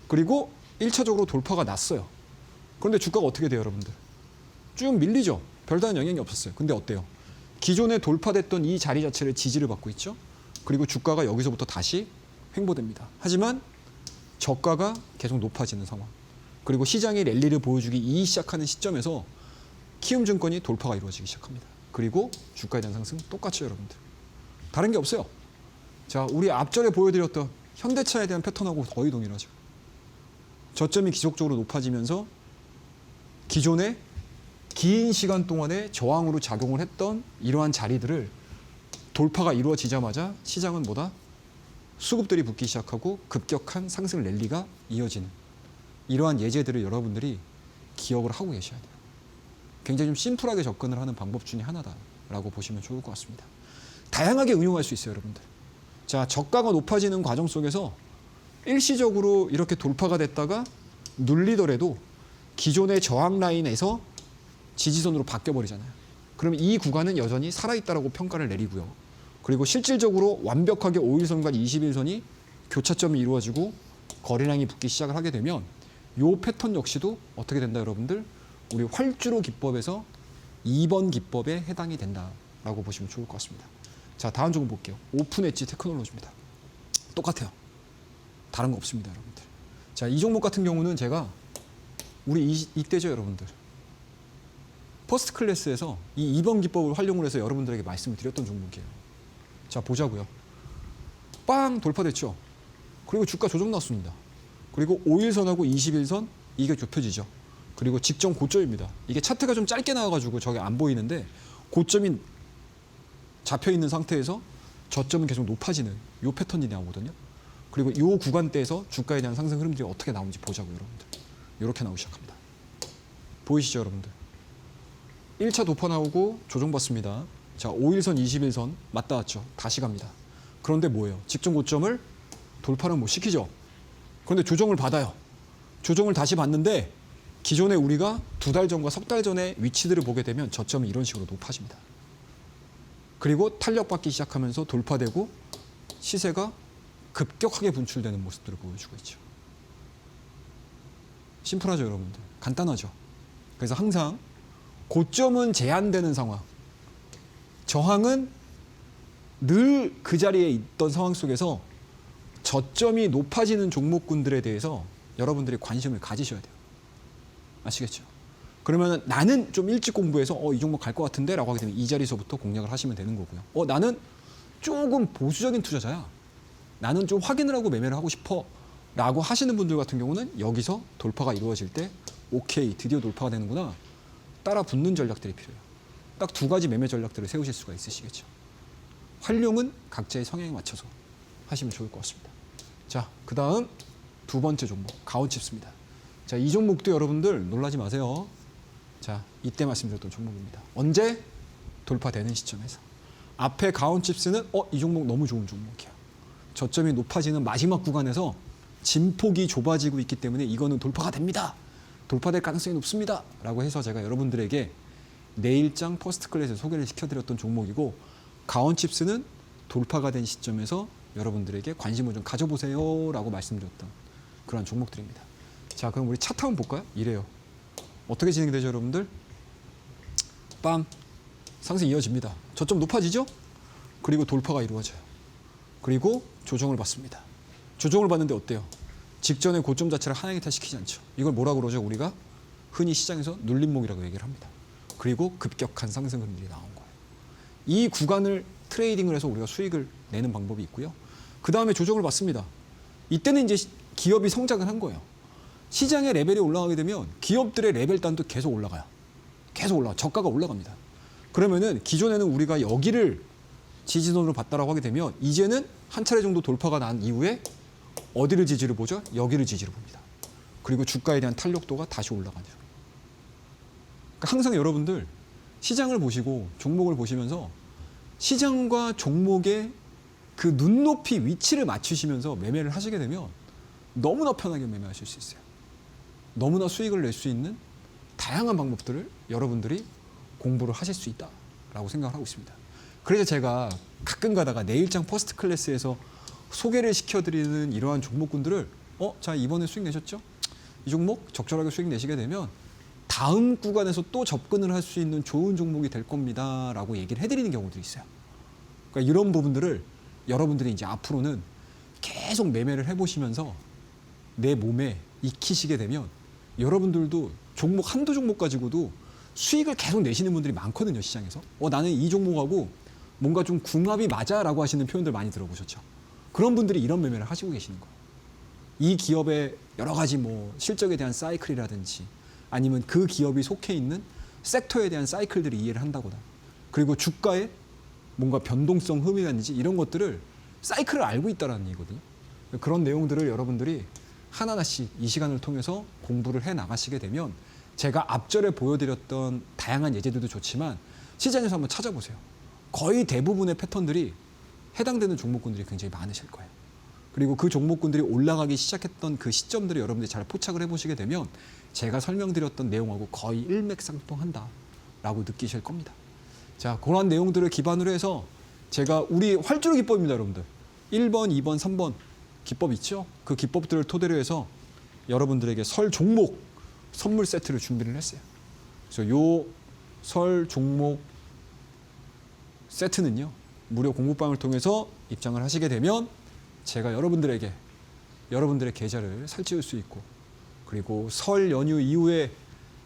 그리고 1차적으로 돌파가 났어요. 그런데 주가가 어떻게 돼요, 여러분들? 쭉 밀리죠. 별다른 영향이 없었어요. 근데 어때요? 기존에 돌파됐던 이 자리 자체를 지지를 받고 있죠. 그리고 주가가 여기서부터 다시 횡보됩니다. 하지만 저가가 계속 높아지는 상황. 그리고 시장의 랠리를 보여주기 시작하는 시점에서 키움증권이 돌파가 이루어지기 시작합니다. 그리고 주가에 대한 상승 똑같죠, 여러분들. 다른 게 없어요. 자, 우리 앞전에 보여드렸던 현대차에 대한 패턴하고 거의 동일하죠. 저점이 기속적으로 높아지면서 기존에 긴 시간 동안에 저항으로 작용을 했던 이러한 자리들을 돌파가 이루어지자마자 시장은 뭐다? 수급들이 붙기 시작하고 급격한 상승 랠리가 이어지는 이러한 예제들을 여러분들이 기억을 하고 계셔야 돼요. 굉장히 좀 심플하게 접근을 하는 방법 중에 하나다라고 보시면 좋을 것 같습니다. 다양하게 응용할 수 있어요, 여러분들. 자, 저가가 높아지는 과정 속에서 일시적으로 이렇게 돌파가 됐다가 눌리더라도 기존의 저항 라인에서 지지선으로 바뀌어버리잖아요. 그러면 이 구간은 여전히 살아있다라고 평가를 내리고요. 그리고 실질적으로 완벽하게 5일선과 21선이 교차점이 이루어지고 거래량이 붙기 시작을 하게 되면 이 패턴 역시도 어떻게 된다, 여러분들? 우리 활주로 기법에서 2번 기법에 해당이 된다라고 보시면 좋을 것 같습니다. 자, 다음 종목 볼게요. 오픈 엣지 테크놀로지입니다. 똑같아요. 다른 거 없습니다, 여러분들. 자, 이 종목 같은 경우는 제가 우리 이때죠, 여러분들. 퍼스트 클래스에서 이 2번 기법을 활용을 해서 여러분들에게 말씀을 드렸던 종목이에요. 자, 보자고요. 빵 돌파됐죠. 그리고 주가 조정 났습니다. 그리고 5일선하고 21선 이게 좁혀지죠. 그리고 직전 고점입니다. 이게 차트가 좀 짧게 나와가지고 저게 안 보이는데 고점이 잡혀 있는 상태에서 저점은 계속 높아지는 이 패턴이 나오거든요. 그리고 이 구간대에서 주가에 대한 상승 흐름들이 어떻게 나오는지 보자고요, 여러분들. 이렇게 나오기 시작합니다. 보이시죠, 여러분들? 1차 도파 나오고 조정받습니다. 자, 5일선, 21선 맞닿았죠. 다시 갑니다. 그런데 뭐예요? 직전 고점을 돌파를 못 시키죠. 그런데 조정을 받아요. 조정을 다시 받는데 기존에 우리가 2달 전과 석 달 전의 위치들을 보게 되면 저점이 이런 식으로 높아집니다. 그리고 탄력받기 시작하면서 돌파되고 시세가 급격하게 분출되는 모습들을 보여주고 있죠. 심플하죠, 여러분들. 간단하죠. 그래서 항상 고점은 제한되는 상황, 저항은 늘 그 자리에 있던 상황 속에서 저점이 높아지는 종목군들에 대해서 여러분들이 관심을 가지셔야 돼요. 아시겠죠? 그러면 나는 좀 일찍 공부해서 이 종목 갈 것 같은데 라고 하게 되면 이 자리에서부터 공략을 하시면 되는 거고요. 나는 조금 보수적인 투자자야. 나는 좀 확인을 하고 매매를 하고 싶어 라고 하시는 분들 같은 경우는 여기서 돌파가 이루어질 때 오케이, 드디어 돌파가 되는구나. 따라 붙는 전략들이 필요해요. 딱 두 가지 매매 전략들을 세우실 수가 있으시겠죠. 활용은 각자의 성향에 맞춰서 하시면 좋을 것 같습니다. 자, 그 다음 두 번째 종목, 가온칩스입니다. 자, 이 종목도 여러분들 놀라지 마세요. 자, 이때 말씀드렸던 종목입니다. 언제? 돌파되는 시점에서. 앞에 가온칩스는 이 종목 너무 좋은 종목이야. 저점이 높아지는 마지막 구간에서 진폭이 좁아지고 있기 때문에 이거는 돌파가 됩니다. 돌파될 가능성이 높습니다. 라고 해서 제가 여러분들에게 내일장 퍼스트 클래스에 소개를 시켜드렸던 종목이고, 가온칩스는 돌파가 된 시점에서 여러분들에게 관심을 좀 가져보세요 라고 말씀드렸던 그런 종목들입니다. 자, 그럼 우리 차트 한번 볼까요? 이래요. 어떻게 진행되죠, 여러분들? 빵! 상승 이어집니다. 저점 높아지죠? 그리고 돌파가 이루어져요. 그리고 조정을 받습니다. 조정을 받는데 어때요? 직전의 고점 자체를 하향 이탈시키지 않죠. 이걸 뭐라고 그러죠? 우리가 흔히 시장에서 눌림목이라고 얘기를 합니다. 그리고 급격한 상승 흐름들이 나온 거예요. 이 구간을 트레이딩을 해서 우리가 수익을 내는 방법이 있고요. 그 다음에 조정을 받습니다. 이때는 이제 기업이 성장을 한 거예요. 시장의 레벨이 올라가게 되면 기업들의 레벨단도 계속 올라가요. 계속 올라가. 저가가 올라갑니다. 그러면은 기존에는 우리가 여기를 지지선으로 봤다라고 하게 되면 이제는 한 차례 정도 돌파가 난 이후에 어디를 지지를 보죠? 여기를 지지를 봅니다. 그리고 주가에 대한 탄력도가 다시 올라가죠. 그러니까 항상 여러분들 시장을 보시고 종목을 보시면서 시장과 종목의 그 눈높이 위치를 맞추시면서 매매를 하시게 되면 너무나 편하게 매매하실 수 있어요. 너무나 수익을 낼 수 있는 다양한 방법들을 여러분들이 공부를 하실 수 있다라고 생각을 하고 있습니다. 그래서 제가 가끔 가다가 내일장 퍼스트 클래스에서 소개를 시켜드리는 이러한 종목군들을 자, 이번에 수익 내셨죠? 이 종목 적절하게 수익 내시게 되면 다음 구간에서 또 접근을 할 수 있는 좋은 종목이 될 겁니다 라고 얘기를 해드리는 경우들이 있어요. 그러니까 이런 부분들을 여러분들이 이제 앞으로는 계속 매매를 해보시면서 내 몸에 익히시게 되면 여러분들도 종목 한두 종목 가지고도 수익을 계속 내시는 분들이 많거든요, 시장에서. 나는 이 종목하고 뭔가 좀 궁합이 맞아 라고 하시는 표현들 많이 들어보셨죠. 그런 분들이 이런 매매를 하시고 계시는 거예요. 이 기업의 여러 가지 뭐 실적에 대한 사이클이라든지 아니면 그 기업이 속해 있는 섹터에 대한 사이클들을 이해를 한다거나, 그리고 주가의 뭔가 변동성 흠이라든지 이런 것들을 사이클을 알고 있다는 얘기거든요. 그런 내용들을 여러분들이 하나하나씩 이 시간을 통해서 공부를 해 나가시게 되면 제가 앞절에 보여드렸던 다양한 예제들도 좋지만 시장에서 한번 찾아보세요. 거의 대부분의 패턴들이 해당되는 종목군들이 굉장히 많으실 거예요. 그리고 그 종목군들이 올라가기 시작했던 그 시점들을 여러분들이 잘 포착을 해보시게 되면 제가 설명드렸던 내용하고 거의 일맥상통한다라고 느끼실 겁니다. 자, 그런 내용들을 기반으로 해서 제가 우리 활주로 기법입니다, 여러분들. 1번, 2번, 3번 기법 있죠? 그 기법들을 토대로 해서 여러분들에게 설 종목 선물 세트를 준비를 했어요. 그래서 요 설 종목 세트는요, 무료 공부방을 통해서 입장을 하시게 되면 제가 여러분들에게 여러분들의 계좌를 살찌울 수 있고, 그리고 설 연휴 이후에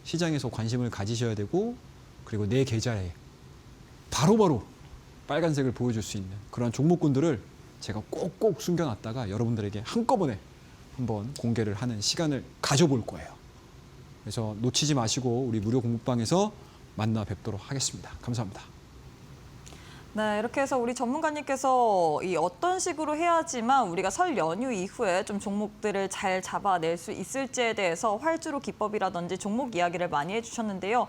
시장에서 관심을 가지셔야 되고, 그리고 내 계좌에 바로바로 빨간색을 보여줄 수 있는 그런 종목군들을 제가 꼭꼭 숨겨놨다가 여러분들에게 한꺼번에 한번 공개를 하는 시간을 가져볼 거예요. 그래서 놓치지 마시고 우리 무료 공부방에서 만나 뵙도록 하겠습니다. 감사합니다. 네, 이렇게 해서 우리 전문가님께서 이 어떤 식으로 해야지만 우리가 설 연휴 이후에 좀 종목들을 잘 잡아낼 수 있을지에 대해서 활주로 기법이라든지 종목 이야기를 많이 해주셨는데요.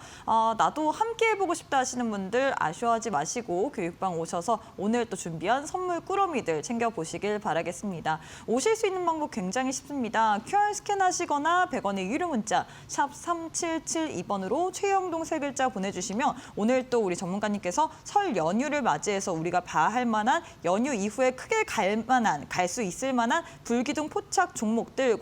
나도 함께 해보고 싶다 하시는 분들 아쉬워하지 마시고 교육방 오셔서 오늘 또 준비한 선물 꾸러미들 챙겨보시길 바라겠습니다. 오실 수 있는 방법 굉장히 쉽습니다. QR 스캔하시거나 100원의 유료 문자 샵 3772번으로 최영동 세 글자 보내주시면 오늘 또 우리 전문가님께서 설 연휴를 맞이해서 우리가 봐야 할 만한 연휴 이후에 크게 갈 수 있을 만한 불기둥 포착 종목들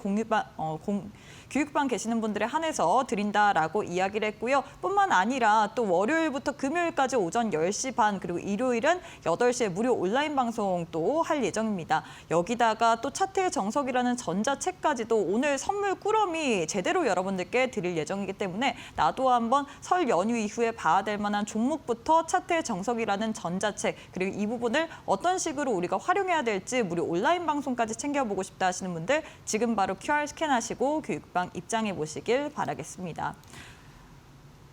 교육반 계시는 분들에 한해서 드린다라고 이야기를 했고요. 뿐만 아니라 또 월요일부터 금요일까지 오전 10시 반 그리고 일요일은 8시에 무료 온라인 방송도 할 예정입니다. 여기다가 또 차트의 정석이라는 전자책까지도 오늘 선물 꾸러미 제대로 여러분들께 드릴 예정이기 때문에 나도 한번 설 연휴 이후에 봐야 될 만한 종목부터 차트의 정석이라는 전자책 그리고 이 부분을 어떤 식으로 우리가 활용해야 될지 무료 온라인 방송까지 챙겨보고 싶다 하시는 분들 지금 바로 QR 스캔하시고 교육방 입장해 보시길 바라겠습니다.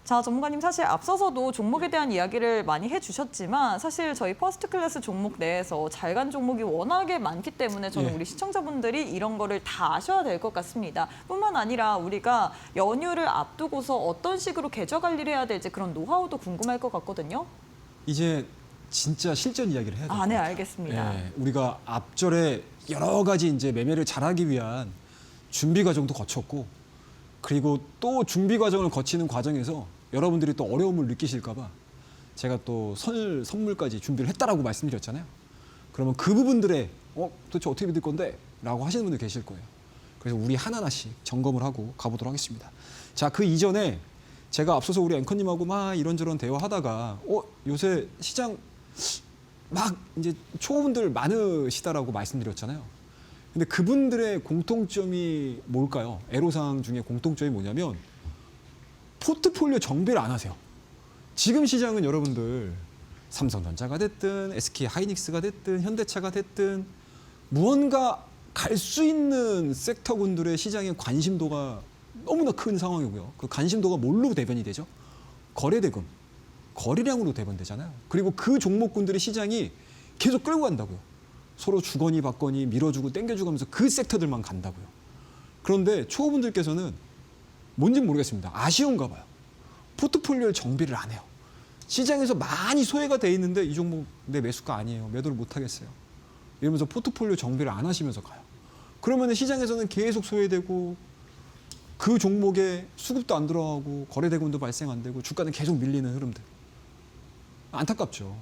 자, 전문가님 사실 앞서서도 종목에 대한 이야기를 많이 해주셨지만 사실 저희 퍼스트 클래스 종목 내에서 잘 간 종목이 워낙에 많기 때문에 저는 예. 우리 시청자분들이 이런 거를 다 아셔야 될 것 같습니다. 뿐만 아니라 우리가 연휴를 앞두고서 어떤 식으로 계좌 관리를 해야 될지 그런 노하우도 궁금할 것 같거든요. 이제 진짜 실전 이야기를 해야 돼요. 네, 알겠습니다. 예, 우리가 앞절에 여러 가지 이제 매매를 잘하기 위한 준비 과정도 거쳤고, 그리고 또 준비 과정을 거치는 과정에서 여러분들이 또 어려움을 느끼실까 봐 제가 또 선물까지 준비를 했다라고 말씀드렸잖아요. 그러면 그 부분들에 도대체 어떻게 믿을 건데? 라고 하시는 분들 계실 거예요. 그래서 우리 하나하나씩 점검을 하고 가보도록 하겠습니다. 자, 그 이전에 제가 앞서서 우리 앵커님하고 막 이런저런 대화하다가 요새 시장 막 이제 초보분들 많으시다라고 말씀드렸잖아요. 근데 그분들의 공통점이 뭘까요? 애로사항 중에 공통점이 뭐냐면 포트폴리오 정비를 안 하세요. 지금 시장은 여러분들 삼성전자가 됐든 SK하이닉스가 됐든 현대차가 됐든 무언가 갈 수 있는 섹터군들의 시장의 관심도가 너무나 큰 상황이고요. 그 관심도가 뭘로 대변이 되죠? 거래대금, 거래량으로 대변되잖아요. 그리고 그 종목군들의 시장이 계속 끌고 간다고요. 서로 주거니 받거니 밀어주고 땡겨주고 하면서 그 섹터들만 간다고요. 그런데 초보분들께서는 뭔지 모르겠습니다. 아쉬운가 봐요. 포트폴리오를 정비를 안 해요. 시장에서 많이 소외가 돼 있는데 이 종목 내 매수가 아니에요. 매도를 못 하겠어요. 이러면서 포트폴리오 정비를 안 하시면서 가요. 그러면 시장에서는 계속 소외되고 그 종목에 수급도 안 들어가고 거래대금도 발생 안 되고 주가는 계속 밀리는 흐름들. 안타깝죠.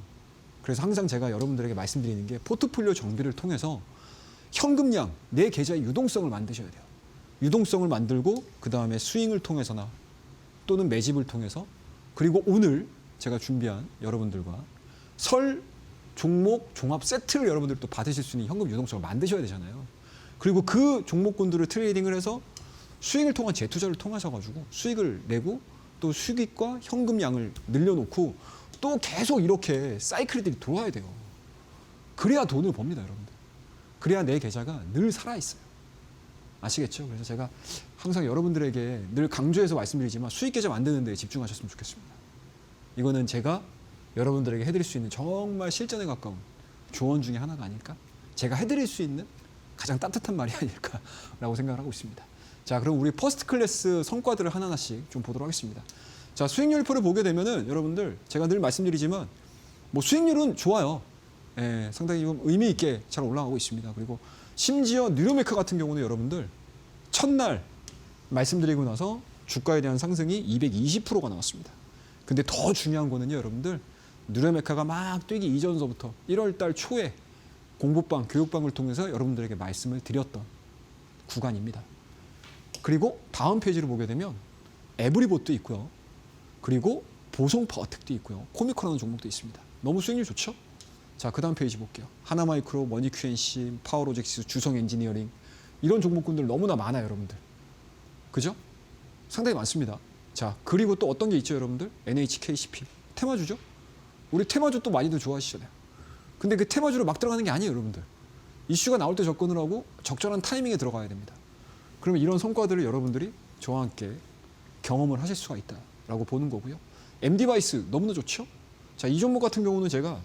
그래서 항상 제가 여러분들에게 말씀드리는 게 포트폴리오 정비를 통해서 현금량, 내 계좌의 유동성을 만드셔야 돼요. 유동성을 만들고 그다음에 스윙을 통해서나 또는 매집을 통해서 그리고 오늘 제가 준비한 여러분들과 설 종목 종합 세트를 여러분들 또 받으실 수 있는 현금 유동성을 만드셔야 되잖아요. 그리고 그 종목군들을 트레이딩을 해서 수익을 통한 재투자를 통하셔가지고 수익을 내고 또 수익과 현금량을 늘려놓고 또 계속 이렇게 사이클들이 돌아야 돼요. 그래야 돈을 법니다, 여러분들. 그래야 내 계좌가 늘 살아있어요. 아시겠죠? 그래서 제가 항상 여러분들에게 늘 강조해서 말씀드리지만 수익 계좌 만드는 데 집중하셨으면 좋겠습니다. 이거는 제가 여러분들에게 해드릴 수 있는 정말 실전에 가까운 조언 중에 하나가 아닐까? 제가 해드릴 수 있는 가장 따뜻한 말이 아닐까라고 생각을 하고 있습니다. 자, 그럼 우리 퍼스트 클래스 성과들을 하나하나씩 좀 보도록 하겠습니다. 자, 수익률표를 보게 되면은 여러분들 제가 늘 말씀드리지만 뭐 수익률은 좋아요. 예, 상당히 좀 의미 있게 잘 올라가고 있습니다. 그리고 심지어 뉴로메카 같은 경우는 여러분들 첫날 말씀드리고 나서 주가에 대한 상승이 220%가 나왔습니다. 근데 더 중요한 거는요, 여러분들 뉴로메카가 막 뛰기 이전서부터 1월 달 초에 공부방, 교육방을 통해서 여러분들에게 말씀을 드렸던 구간입니다. 그리고 다음 페이지를 보게 되면 에브리봇도 있고요. 그리고 보송파워텍도 있고요. 코미코라는 종목도 있습니다. 너무 수익률 좋죠? 자, 그 다음 페이지 볼게요. 하나마이크로, 머니큐앤C, 파워로젝스, 주성엔지니어링 이런 종목군들 너무나 많아요, 여러분들. 그죠? 상당히 많습니다. 자, 그리고 또 어떤 게 있죠, 여러분들? NHKCP, 테마주죠? 우리 테마주 또 많이들 좋아하시잖아요. 근데 그 테마주로 막 들어가는 게 아니에요, 여러분들. 이슈가 나올 때 접근을 하고 적절한 타이밍에 들어가야 됩니다. 그러면 이런 성과들을 여러분들이 저와 함께 경험을 하실 수가 있다라고 보는 거고요. MD바이스 너무나 좋죠? 자, 이 종목 같은 경우는 제가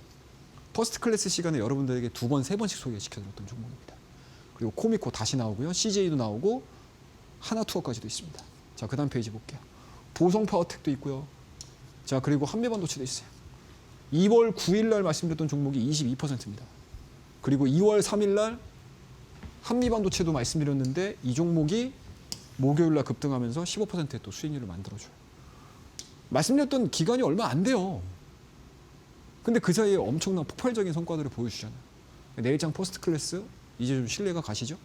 퍼스트 클래스 시간에 여러분들에게 2번, 3번씩 소개시켜드렸던 종목입니다. 그리고 코미코 다시 나오고요. CJ도 나오고 하나투어까지도 있습니다. 자, 그 다음 페이지 볼게요. 보성파워텍도 있고요. 자, 그리고 한미반도체도 있어요. 2월 9일 날 말씀드렸던 종목이 22%입니다. 그리고 2월 3일 날 한미반도체도 말씀드렸는데 이 종목이 목요일 날 급등하면서 15%의 또 수익률을 만들어줘요. 말씀드렸던 기간이 얼마 안 돼요. 근데 그 사이에 엄청난 폭발적인 성과들을 보여주잖아요. 내일장 퍼스트 클래스 이제 좀 신뢰가 가시죠?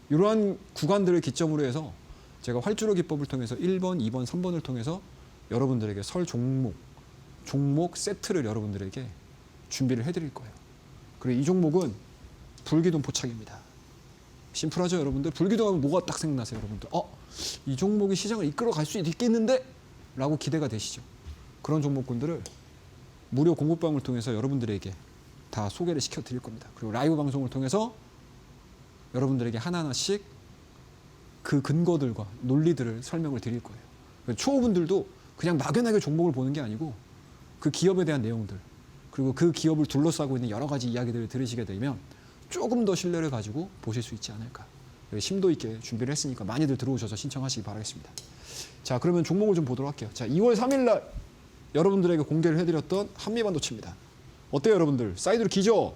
이러한 구간들을 기점으로 해서 제가 활주로 기법을 통해서 1번, 2번, 3번을 통해서 여러분들에게 설 종목 세트를 여러분들에게 준비를 해드릴 거예요. 그리고 이 종목은 불기둥 포착입니다. 심플하죠, 여러분들? 불기둥하면 뭐가 딱 생각나세요, 여러분들? 이 종목이 시장을 이끌어 갈 수 있겠는데? 라고 기대가 되시죠? 그런 종목군들을 무료 공부방을 통해서 여러분들에게 다 소개를 시켜드릴 겁니다. 그리고 라이브 방송을 통해서 여러분들에게 하나하나씩 그 근거들과 논리들을 설명을 드릴 거예요. 초보분들도 그냥 막연하게 종목을 보는 게 아니고 그 기업에 대한 내용들, 그리고 그 기업을 둘러싸고 있는 여러 가지 이야기들을 들으시게 되면 조금 더 신뢰를 가지고 보실 수 있지 않을까. 심도 있게 준비를 했으니까 많이들 들어오셔서 신청하시기 바라겠습니다. 자, 그러면 종목을 좀 보도록 할게요. 자, 2월 3일 날 여러분들에게 공개를 해드렸던 한미반도체입니다. 어때요, 여러분들? 사이드로 기죠?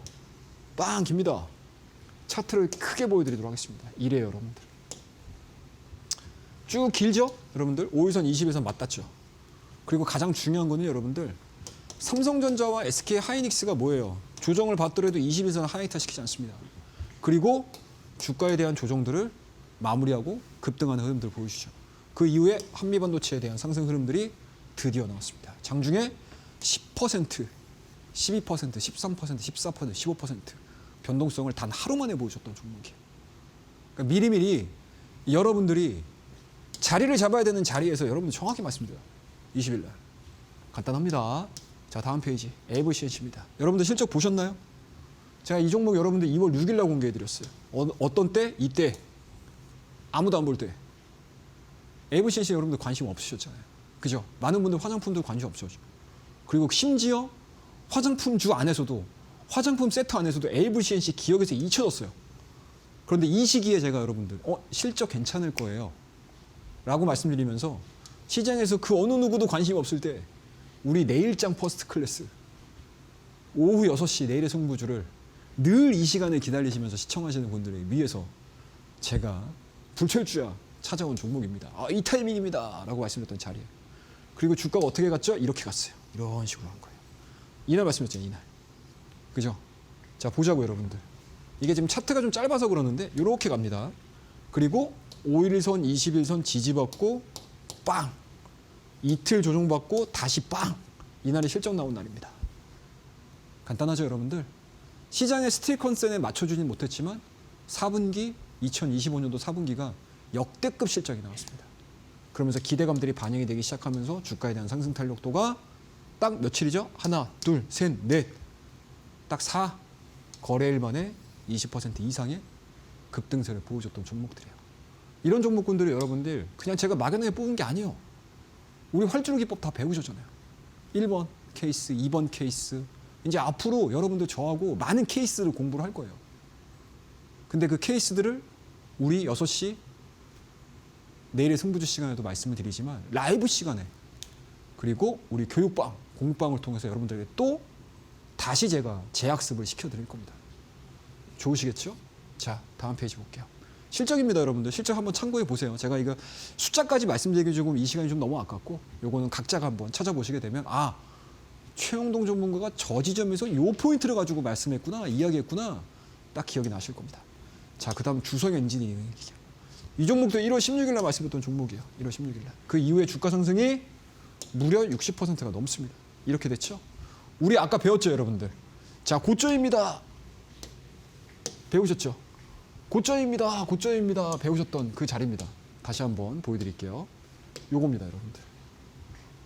빵 깁니다. 차트를 크게 보여드리도록 하겠습니다. 이래요, 여러분들. 쭉 길죠? 여러분들 5일선 20일선 맞닿죠. 그리고 가장 중요한 거는 여러분들 삼성전자와 SK 하이닉스가 뭐예요? 조정을 받더라도 21선 하이타 시키지 않습니다. 그리고 주가에 대한 조정들을 마무리하고 급등하는 흐름들을 보여주죠. 그 이후에 한미반도체에 대한 상승 흐름들이 드디어 나왔습니다. 장중에 10%, 12%, 13%, 14%, 15% 변동성을 단 하루 만에 보여줬던 종목이에요. 그러니까 미리미리 여러분들이 자리를 잡아야 되는 자리에서 여러분들 정확히 말씀드려요. 20일 날. 간단합니다. 자, 다음 페이지. AVCNC입니다. 여러분들 실적 보셨나요? 제가 이 종목 여러분들 2월 6일 날 공개해드렸어요. 어떤 때? 이때. 아무도 안 볼 때. AVCNC 여러분들 관심 없으셨잖아요. 그죠? 많은 분들 화장품들 관심 없으셨죠. 그리고 심지어 화장품주 안에서도 화장품 세트 안에서도 AVCNC 기억에서 잊혀졌어요. 그런데 이 시기에 제가 여러분들 실적 괜찮을 거예요 라고 말씀드리면서 시장에서 그 어느 누구도 관심 없을 때 우리 내일장 퍼스트 클래스 오후 6시 내일의 승부주를 늘 이 시간을 기다리시면서 시청하시는 분들을 위해서 제가 불철주야 찾아온 종목입니다. 이 타이밍입니다 라고 말씀드렸던 자리에. 그리고 주가가 어떻게 갔죠? 이렇게 갔어요. 이런 식으로 한 거예요. 이날 말씀드렸잖아요. 이날. 그죠? 자, 보자고 여러분들. 이게 지금 차트가 좀 짧아서 그러는데 이렇게 갑니다. 그리고 5일선, 20일선 지지받고 빵! 이틀 조정받고 다시 빵! 이날이 실적 나온 날입니다. 간단하죠, 여러분들? 시장의 스틸 컨센에 맞춰주진 못했지만 4분기, 2025년도 4분기가 역대급 실적이 나왔습니다. 그러면서 기대감들이 반영이 되기 시작하면서 주가에 대한 상승 탄력도가 딱 며칠이죠? 하나, 둘, 셋, 넷. 딱 4 거래일 만에 20% 이상의 급등세를 보여줬던 종목들이에요. 이런 종목군들을 여러분들 그냥 제가 막연하게 뽑은 게 아니에요. 우리 활주로 기법 다 배우셨잖아요. 1번 케이스, 2번 케이스. 이제 앞으로 여러분들 저하고 많은 케이스를 공부를 할 거예요. 근데 그 케이스들을 우리 6시 내일의 승부주 시간에도 말씀을 드리지만 라이브 시간에 그리고 우리 교육방, 공부방을 통해서 여러분들에게 또 다시 제가 재학습을 시켜드릴 겁니다. 좋으시겠죠? 자, 다음 페이지 볼게요. 실적입니다, 여러분들. 실적 한번 참고해 보세요. 제가 이거 숫자까지 말씀드리기 조금 이 시간이 좀 너무 아깝고 요거는 각자가 한번 찾아보시게 되면 최영동 전문가가 저 지점에서 요 포인트를 가지고 말씀했구나, 이야기했구나 딱 기억이 나실 겁니다. 자, 그 다음 주성 엔지니어링. 이 종목도 1월 16일 날 말씀했던 종목이에요. 1월 16일 날. 그 이후에 주가 상승이 무려 60%가 넘습니다. 이렇게 됐죠? 우리 아까 배웠죠, 여러분들? 자, 고점입니다. 배우셨죠? 고점입니다. 고점입니다. 배우셨던 그 자리입니다. 다시 한번 보여드릴게요. 요겁니다, 여러분들.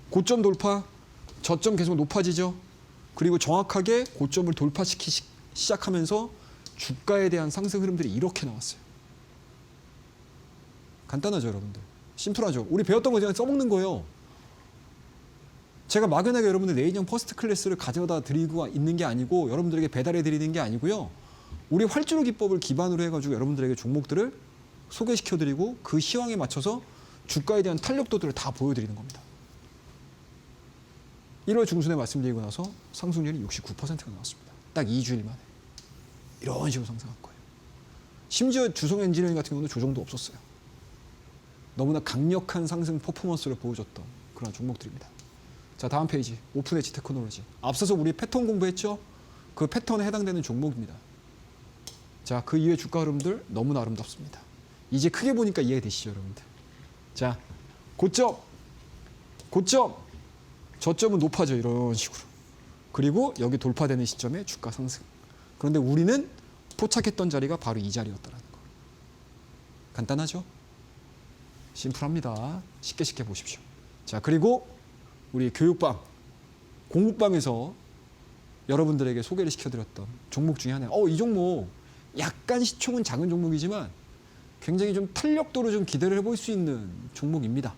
고점 돌파, 저점 계속 높아지죠? 그리고 정확하게 고점을 돌파시키기 시작하면서 주가에 대한 상승 흐름들이 이렇게 나왔어요. 간단하죠, 여러분들? 심플하죠? 우리 배웠던 거 그냥 써먹는 거예요. 제가 막연하게 여러분들 내인형 퍼스트 클래스를 가져다 드리고 있는 게 아니고 여러분들에게 배달해 드리는 게 아니고요. 우리 활주로 기법을 기반으로 해가지고 여러분들에게 종목들을 소개시켜드리고 그 시황에 맞춰서 주가에 대한 탄력도들을 다 보여드리는 겁니다. 1월 중순에 말씀드리고 나서 상승률이 69%가 나왔습니다. 딱 2주일 만에. 이런 식으로 상승한 거예요. 심지어 주성 엔지니어링 같은 경우는 조정도 없었어요. 너무나 강력한 상승 퍼포먼스를 보여줬던 그런 종목들입니다. 자, 다음 페이지. 오픈 엣지 테크놀로지. 앞서서 우리 패턴 공부했죠? 그 패턴에 해당되는 종목입니다. 자, 그 이후의 주가 흐름들 너무나 아름답습니다. 이제 크게 보니까 이해되시죠, 여러분들? 자, 고점, 저점은 높아져 이런 식으로. 그리고 여기 돌파되는 시점에 주가 상승. 그런데 우리는 포착했던 자리가 바로 이 자리였다라는 거. 간단하죠? 심플합니다. 쉽게 보십시오. 자, 그리고 우리 교육방, 공부방에서 여러분들에게 소개를 시켜드렸던 종목 중에 하나예요. 이 종목 약간 시총은 작은 종목이지만 굉장히 좀 탄력도로 좀 기대를 해볼 수 있는 종목입니다.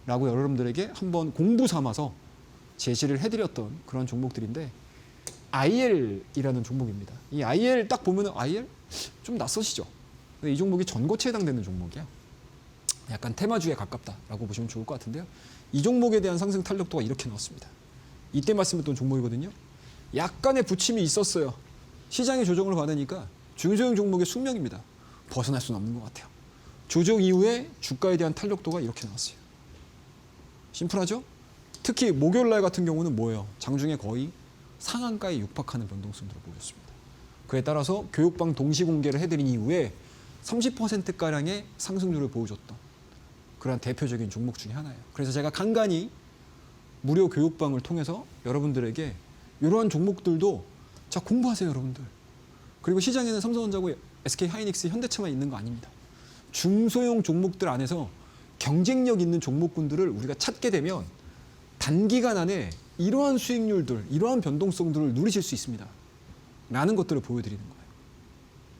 라고 여러분들에게 한번 공부 삼아서 제시를 해드렸던 그런 종목들인데 IL이라는 종목입니다. 이 IL 딱 보면 IL 좀 낯서시죠? 근데 이 종목이 전고체에 해당되는 종목이야. 약간 테마주에 가깝다라고 보시면 좋을 것 같은데요. 이 종목에 대한 상승 탄력도가 이렇게 나왔습니다. 이때 말씀했던 종목이거든요. 약간의 부침이 있었어요. 시장의 조정을 받으니까 중소형 종목의 숙명입니다. 벗어날 수는 없는 것 같아요. 조정 이후에 주가에 대한 탄력도가 이렇게 나왔어요. 심플하죠? 특히 목요일날 같은 경우는 뭐예요? 장중에 거의 상한가에 육박하는 변동성들을 보였습니다. 그에 따라서 교육방 동시 공개를 해드린 이후에 30%가량의 상승률을 보여줬던 그런 대표적인 종목 중에 하나예요. 그래서 제가 간간히 무료 교육방을 통해서 여러분들에게 이러한 종목들도 자 공부하세요 여러분들. 그리고 시장에는 삼성전자고 SK하이닉스, 현대차만 있는 거 아닙니다. 중소형 종목들 안에서 경쟁력 있는 종목군들을 우리가 찾게 되면 단기간 안에 이러한 수익률들, 이러한 변동성들을 누리실 수 있습니다. 라는 것들을 보여드리는 거예요.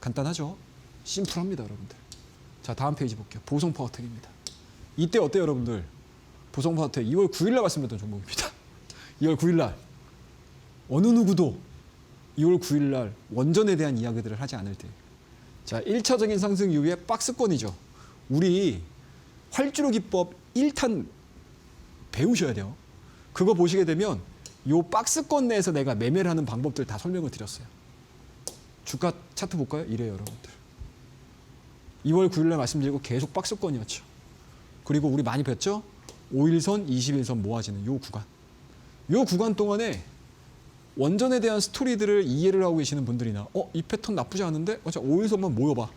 간단하죠? 심플합니다, 여러분들. 자, 다음 페이지 볼게요. 보성파워텍입니다. 이때 어때요, 여러분들? 보성파워텍 2월 9일 날 말씀드렸던 종목입니다. 2월 9일 날. 어느 누구도 2월 9일 날 원전에 대한 이야기들을 하지 않을 때. 자, 1차적인 상승 이후에 박스권이죠. 우리 활주로 기법 1탄 배우셔야 돼요. 그거 보시게 되면 이 박스권 내에서 내가 매매를 하는 방법들 다 설명을 드렸어요. 주가 차트 볼까요? 이래요, 여러분들. 2월 9일 날 말씀드리고 계속 박스권이었죠. 그리고 우리 많이 뵀죠? 5일선, 21선 모아지는 이 구간. 이 구간 동안에 원전에 대한 스토리들을 이해를 하고 계시는 분들이나 이 패턴 나쁘지 않은데? 자, 5일선만 모여봐.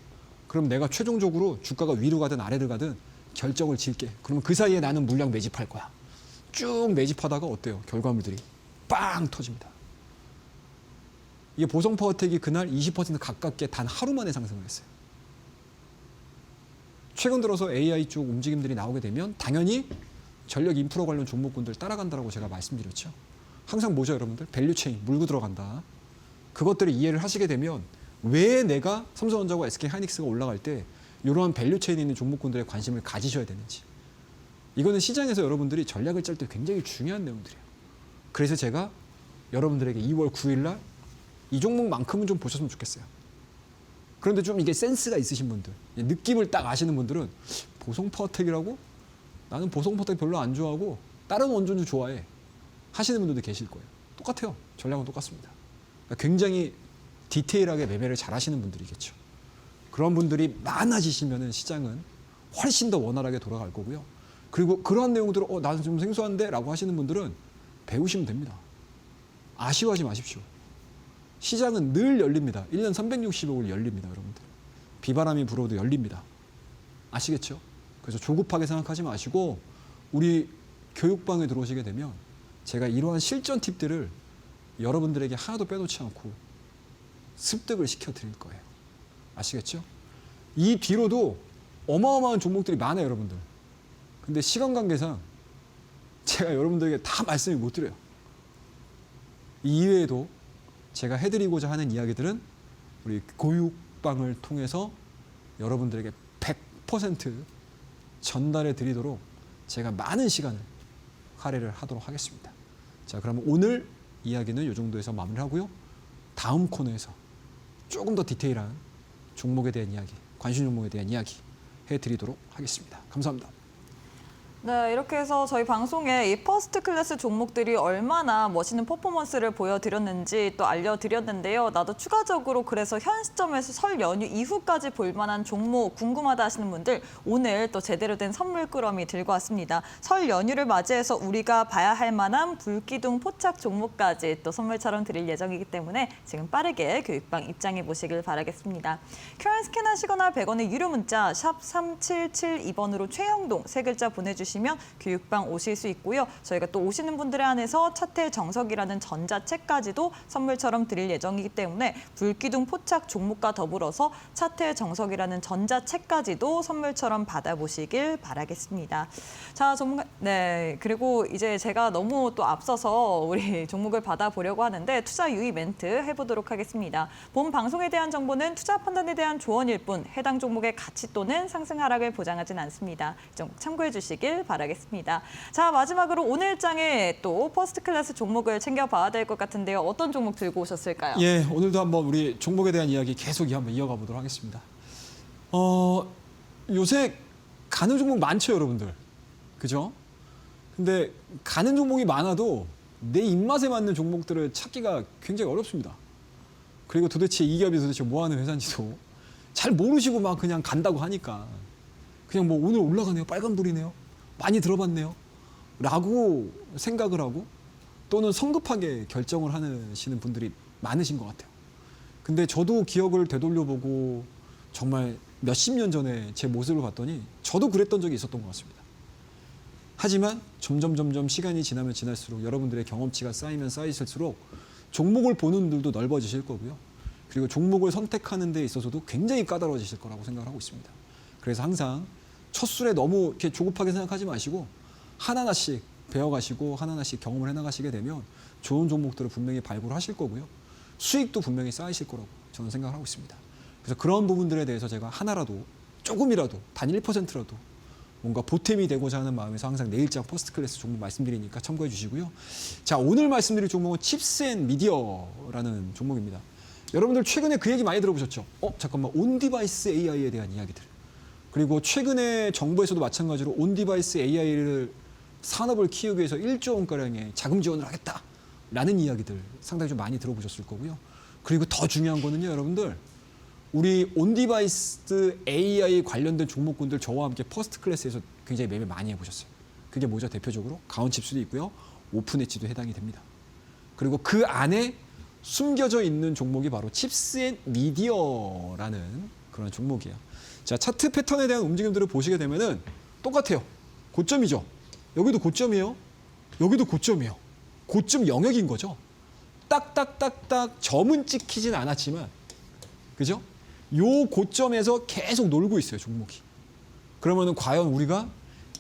그럼 내가 최종적으로 주가가 위로 가든 아래를 가든 결정을 지을게. 그러면 그 사이에 나는 물량 매집할 거야. 쭉 매집하다가 어때요? 결과물들이 빵 터집니다. 이게 보성파워텍이 그날 20% 가깝게 단 하루 만에 상승을 했어요. 최근 들어서 AI 쪽 움직임들이 나오게 되면 당연히 전력 인프라 관련 종목군들 따라간다라고 제가 말씀드렸죠. 항상 뭐죠, 여러분들? 밸류체인, 물고 들어간다. 그것들을 이해를 하시게 되면 왜 내가 삼성전자와 SK하이닉스가 올라갈 때 이러한 밸류체인에 있는 종목군들에 관심을 가지셔야 되는지. 이거는 시장에서 여러분들이 전략을 짤 때 굉장히 중요한 내용들이에요. 그래서 제가 여러분들에게 2월 9일 날 이 종목만큼은 좀 보셨으면 좋겠어요. 그런데 좀 이게 센스가 있으신 분들, 느낌을 딱 아시는 분들은 보성파워텍이라고? 나는 보성파워텍 별로 안 좋아하고 다른 원전주 좋아해. 하시는 분들도 계실 거예요. 똑같아요. 전략은 똑같습니다. 그러니까 굉장히 디테일하게 매매를 잘 하시는 분들이겠죠. 그런 분들이 많아지시면 시장은 훨씬 더 원활하게 돌아갈 거고요. 그리고 그러한 내용들을 나는 좀 생소한데? 라고 하시는 분들은 배우시면 됩니다. 아쉬워하지 마십시오. 시장은 늘 열립니다. 1년 365일 열립니다, 여러분들. 비바람이 불어도 열립니다. 아시겠죠? 그래서 조급하게 생각하지 마시고 우리 교육방에 들어오시게 되면 제가 이러한 실전 팁들을 여러분들에게 하나도 빼놓지 않고 습득을 시켜드릴 거예요. 아시겠죠? 이 뒤로도 어마어마한 종목들이 많아요, 여러분들. 근데 시간 관계상 제가 여러분들에게 다 말씀을 못 드려요. 이 이외에도 제가 해드리고자 하는 이야기들은 우리 교육방을 통해서 여러분들에게 100% 전달해 드리도록 제가 많은 시간을 할애를 하도록 하겠습니다. 자, 그러면 오늘 이야기는 이 정도에서 마무리하고요. 다음 코너에서 조금 더 디테일한 종목에 대한 이야기, 관심 종목에 대한 이야기 해드리도록 하겠습니다. 감사합니다. 네, 이렇게 해서 저희 방송에 이 퍼스트 클래스 종목들이 얼마나 멋있는 퍼포먼스를 보여드렸는지 또 알려드렸는데요. 나도 추가적으로 그래서 현 시점에서 설 연휴 이후까지 볼 만한 종목 궁금하다 하시는 분들 오늘 또 제대로 된 선물 꾸러미 들고 왔습니다. 설 연휴를 맞이해서 우리가 봐야 할 만한 불기둥 포착 종목까지 또 선물처럼 드릴 예정이기 때문에 지금 빠르게 교육방 입장해 보시길 바라겠습니다. QR 스캔하시거나 100원의 유료 문자 샵 3772번으로 최영동 세 글자 보내주시면 교육방 오실 수 있고요. 저희가 또 오시는 분들에 한해서 차태 정석이라는 전자책까지도 선물처럼 드릴 예정이기 때문에 불기둥 포착 종목과 더불어서 차태 정석이라는 전자책까지도 선물처럼 받아보시길 바라겠습니다. 자, 전문가, 네, 그리고 이제 제가 너무 또 앞서서 우리 종목을 받아보려고 하는데 투자 유의 멘트 해보도록 하겠습니다. 본 방송에 대한 정보는 투자 판단에 대한 조언일 뿐 해당 종목의 가치 또는 상승 하락을 보장하진 않습니다. 이 종목 참고해 주시길 바라겠습니다. 자, 마지막으로 오늘 장에 또 퍼스트 클래스 종목을 챙겨봐야 될 것 같은데요. 어떤 종목 들고 오셨을까요? 예, 오늘도 한번 우리 종목에 대한 이야기 계속 한번 이어가 보도록 하겠습니다. 요새 가는 종목 많죠, 여러분들. 그죠? 근데 가는 종목이 많아도 내 입맛에 맞는 종목들을 찾기가 굉장히 어렵습니다. 그리고 도대체 이 기업이 도대체 뭐 하는 회사인지도 잘 모르시고 막 그냥 간다고 하니까 그냥 뭐 오늘 올라가네요. 빨간불이네요. 많이 들어봤네요. 라고 생각을 하고 또는 성급하게 결정을 하시는 분들이 많으신 것 같아요. 근데 저도 기억을 되돌려보고 정말 몇십 년 전에 제 모습을 봤더니 저도 그랬던 적이 있었던 것 같습니다. 하지만 점점 시간이 지나면 지날수록 여러분들의 경험치가 쌓이면 쌓이실수록 종목을 보는 눈들도 넓어지실 거고요. 그리고 종목을 선택하는 데 있어서도 굉장히 까다로워지실 거라고 생각을 하고 있습니다. 그래서 항상 첫 술에 너무 이렇게 조급하게 생각하지 마시고 하나하나씩 배워가시고 하나하나씩 경험을 해나가시게 되면 좋은 종목들을 분명히 발굴하실 거고요. 수익도 분명히 쌓이실 거라고 저는 생각을 하고 있습니다. 그래서 그런 부분들에 대해서 제가 하나라도 조금이라도 단 1%라도 뭔가 보탬이 되고자 하는 마음에서 항상 내일장 퍼스트 클래스 종목 말씀드리니까 참고해 주시고요. 자, 오늘 말씀드릴 종목은 칩스앤미디어라는 종목입니다. 여러분들 최근에 그 얘기 많이 들어보셨죠? 잠깐만, 온디바이스 AI에 대한 이야기들. 그리고 최근에 정부에서도 마찬가지로 온디바이스 AI를 산업을 키우기 위해서 1조 원가량의 자금 지원을 하겠다라는 이야기들 상당히 좀 많이 들어보셨을 거고요. 그리고 더 중요한 거는요, 여러분들. 우리 온디바이스 AI 관련된 종목군들 저와 함께 퍼스트 클래스에서 굉장히 매매 많이 해보셨어요. 그게 뭐죠? 대표적으로 가온칩스도 있고요. 오픈엣지도 해당이 됩니다. 그리고 그 안에 숨겨져 있는 종목이 바로 칩스앤미디어라는 그런 종목이에요. 자, 차트 패턴에 대한 움직임들을 보시게 되면은 똑같아요. 고점이죠. 여기도 고점이에요. 여기도 고점이에요. 고점 영역인 거죠. 딱딱딱딱 점은 찍히진 않았지만, 그죠? 요 고점에서 계속 놀고 있어요, 종목이. 그러면은 과연 우리가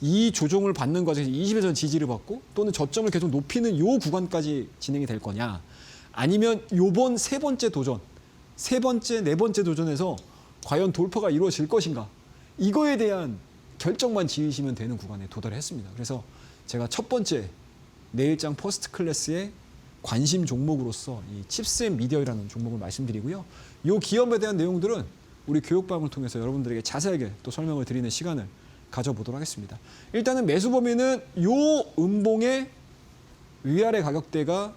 이 조정을 받는 과정에서 20에서 지지를 받고 또는 저점을 계속 높이는 요 구간까지 진행이 될 거냐? 아니면 요번 세 번째 도전, 세 번째, 네 번째 도전에서 과연 돌파가 이루어질 것인가? 이거에 대한 결정만 지으시면 되는 구간에 도달을 했습니다. 그래서 제가 첫 번째 내일장 퍼스트 클래스의 관심 종목으로서 이 칩스앤미디어라는 종목을 말씀드리고요. 이 기업에 대한 내용들은 우리 교육방을 통해서 여러분들에게 자세하게 또 설명을 드리는 시간을 가져보도록 하겠습니다. 일단은 매수 범위는 요 음봉의 위아래 가격대가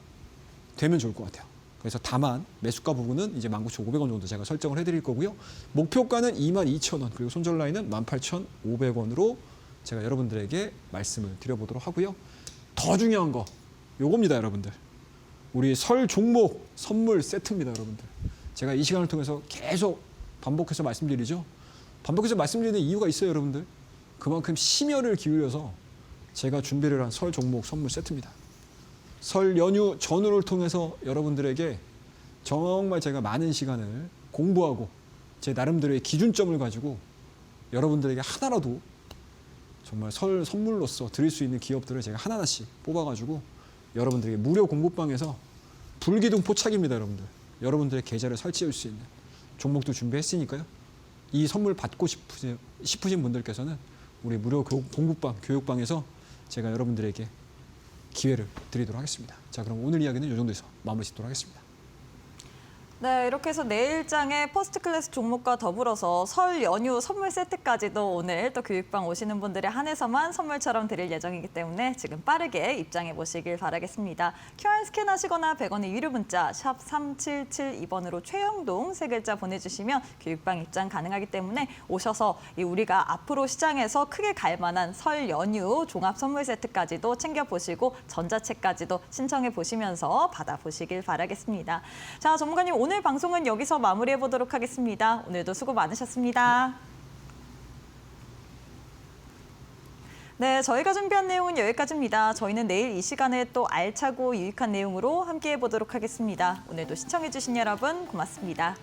되면 좋을 것 같아요. 그래서 다만 매수가 부분은 이제 19,500원 정도 제가 설정을 해드릴 거고요. 목표가는 22,000원 그리고 손절 라인은 18,500원으로 제가 여러분들에게 말씀을 드려보도록 하고요. 더 중요한 거 요겁니다, 여러분들. 우리 설 종목 선물 세트입니다, 여러분들. 제가 이 시간을 통해서 계속 반복해서 말씀드리죠. 반복해서 말씀드리는 이유가 있어요, 여러분들. 그만큼 심혈을 기울여서 제가 준비를 한 설 종목 선물 세트입니다. 설 연휴 전후를 통해서 여러분들에게 정말 제가 많은 시간을 공부하고 제 나름대로의 기준점을 가지고 여러분들에게 하나라도 정말 설 선물로서 드릴 수 있는 기업들을 제가 하나하나씩 뽑아가지고 여러분들에게 무료 공부방에서 불기둥 포착입니다, 여러분들. 여러분들의 계좌를 설치할 수 있는 종목도 준비했으니까요. 이 선물 받고 싶으신 분들께서는 우리 무료 공부방, 교육방에서 제가 여러분들에게 기회를 드리도록 하겠습니다. 자, 그럼 오늘 이야기는 이 정도에서 마무리 짓도록 하겠습니다. 네, 이렇게 해서 내일장의 퍼스트 클래스 종목과 더불어서 설 연휴 선물 세트까지도 오늘 또 교육방 오시는 분들에 한해서만 선물처럼 드릴 예정이기 때문에 지금 빠르게 입장해 보시길 바라겠습니다. QR 스캔하시거나 100원의 유료 문자 샵 3772번으로 최영동 세 글자 보내주시면 교육방 입장 가능하기 때문에 오셔서 우리가 앞으로 시장에서 크게 갈 만한 설 연휴 종합 선물 세트까지도 챙겨보시고 전자책까지도 신청해 보시면서 받아보시길 바라겠습니다. 자, 전문가님 오늘 방송은 여기서 마무리해 보도록 하겠습니다. 오늘도 수고 많으셨습니다. 네, 저희가 준비한 내용은 여기까지입니다. 저희는 내일 이 시간에 또 알차고 유익한 내용으로 함께해 보도록 하겠습니다. 오늘도 시청해 주신 여러분 고맙습니다.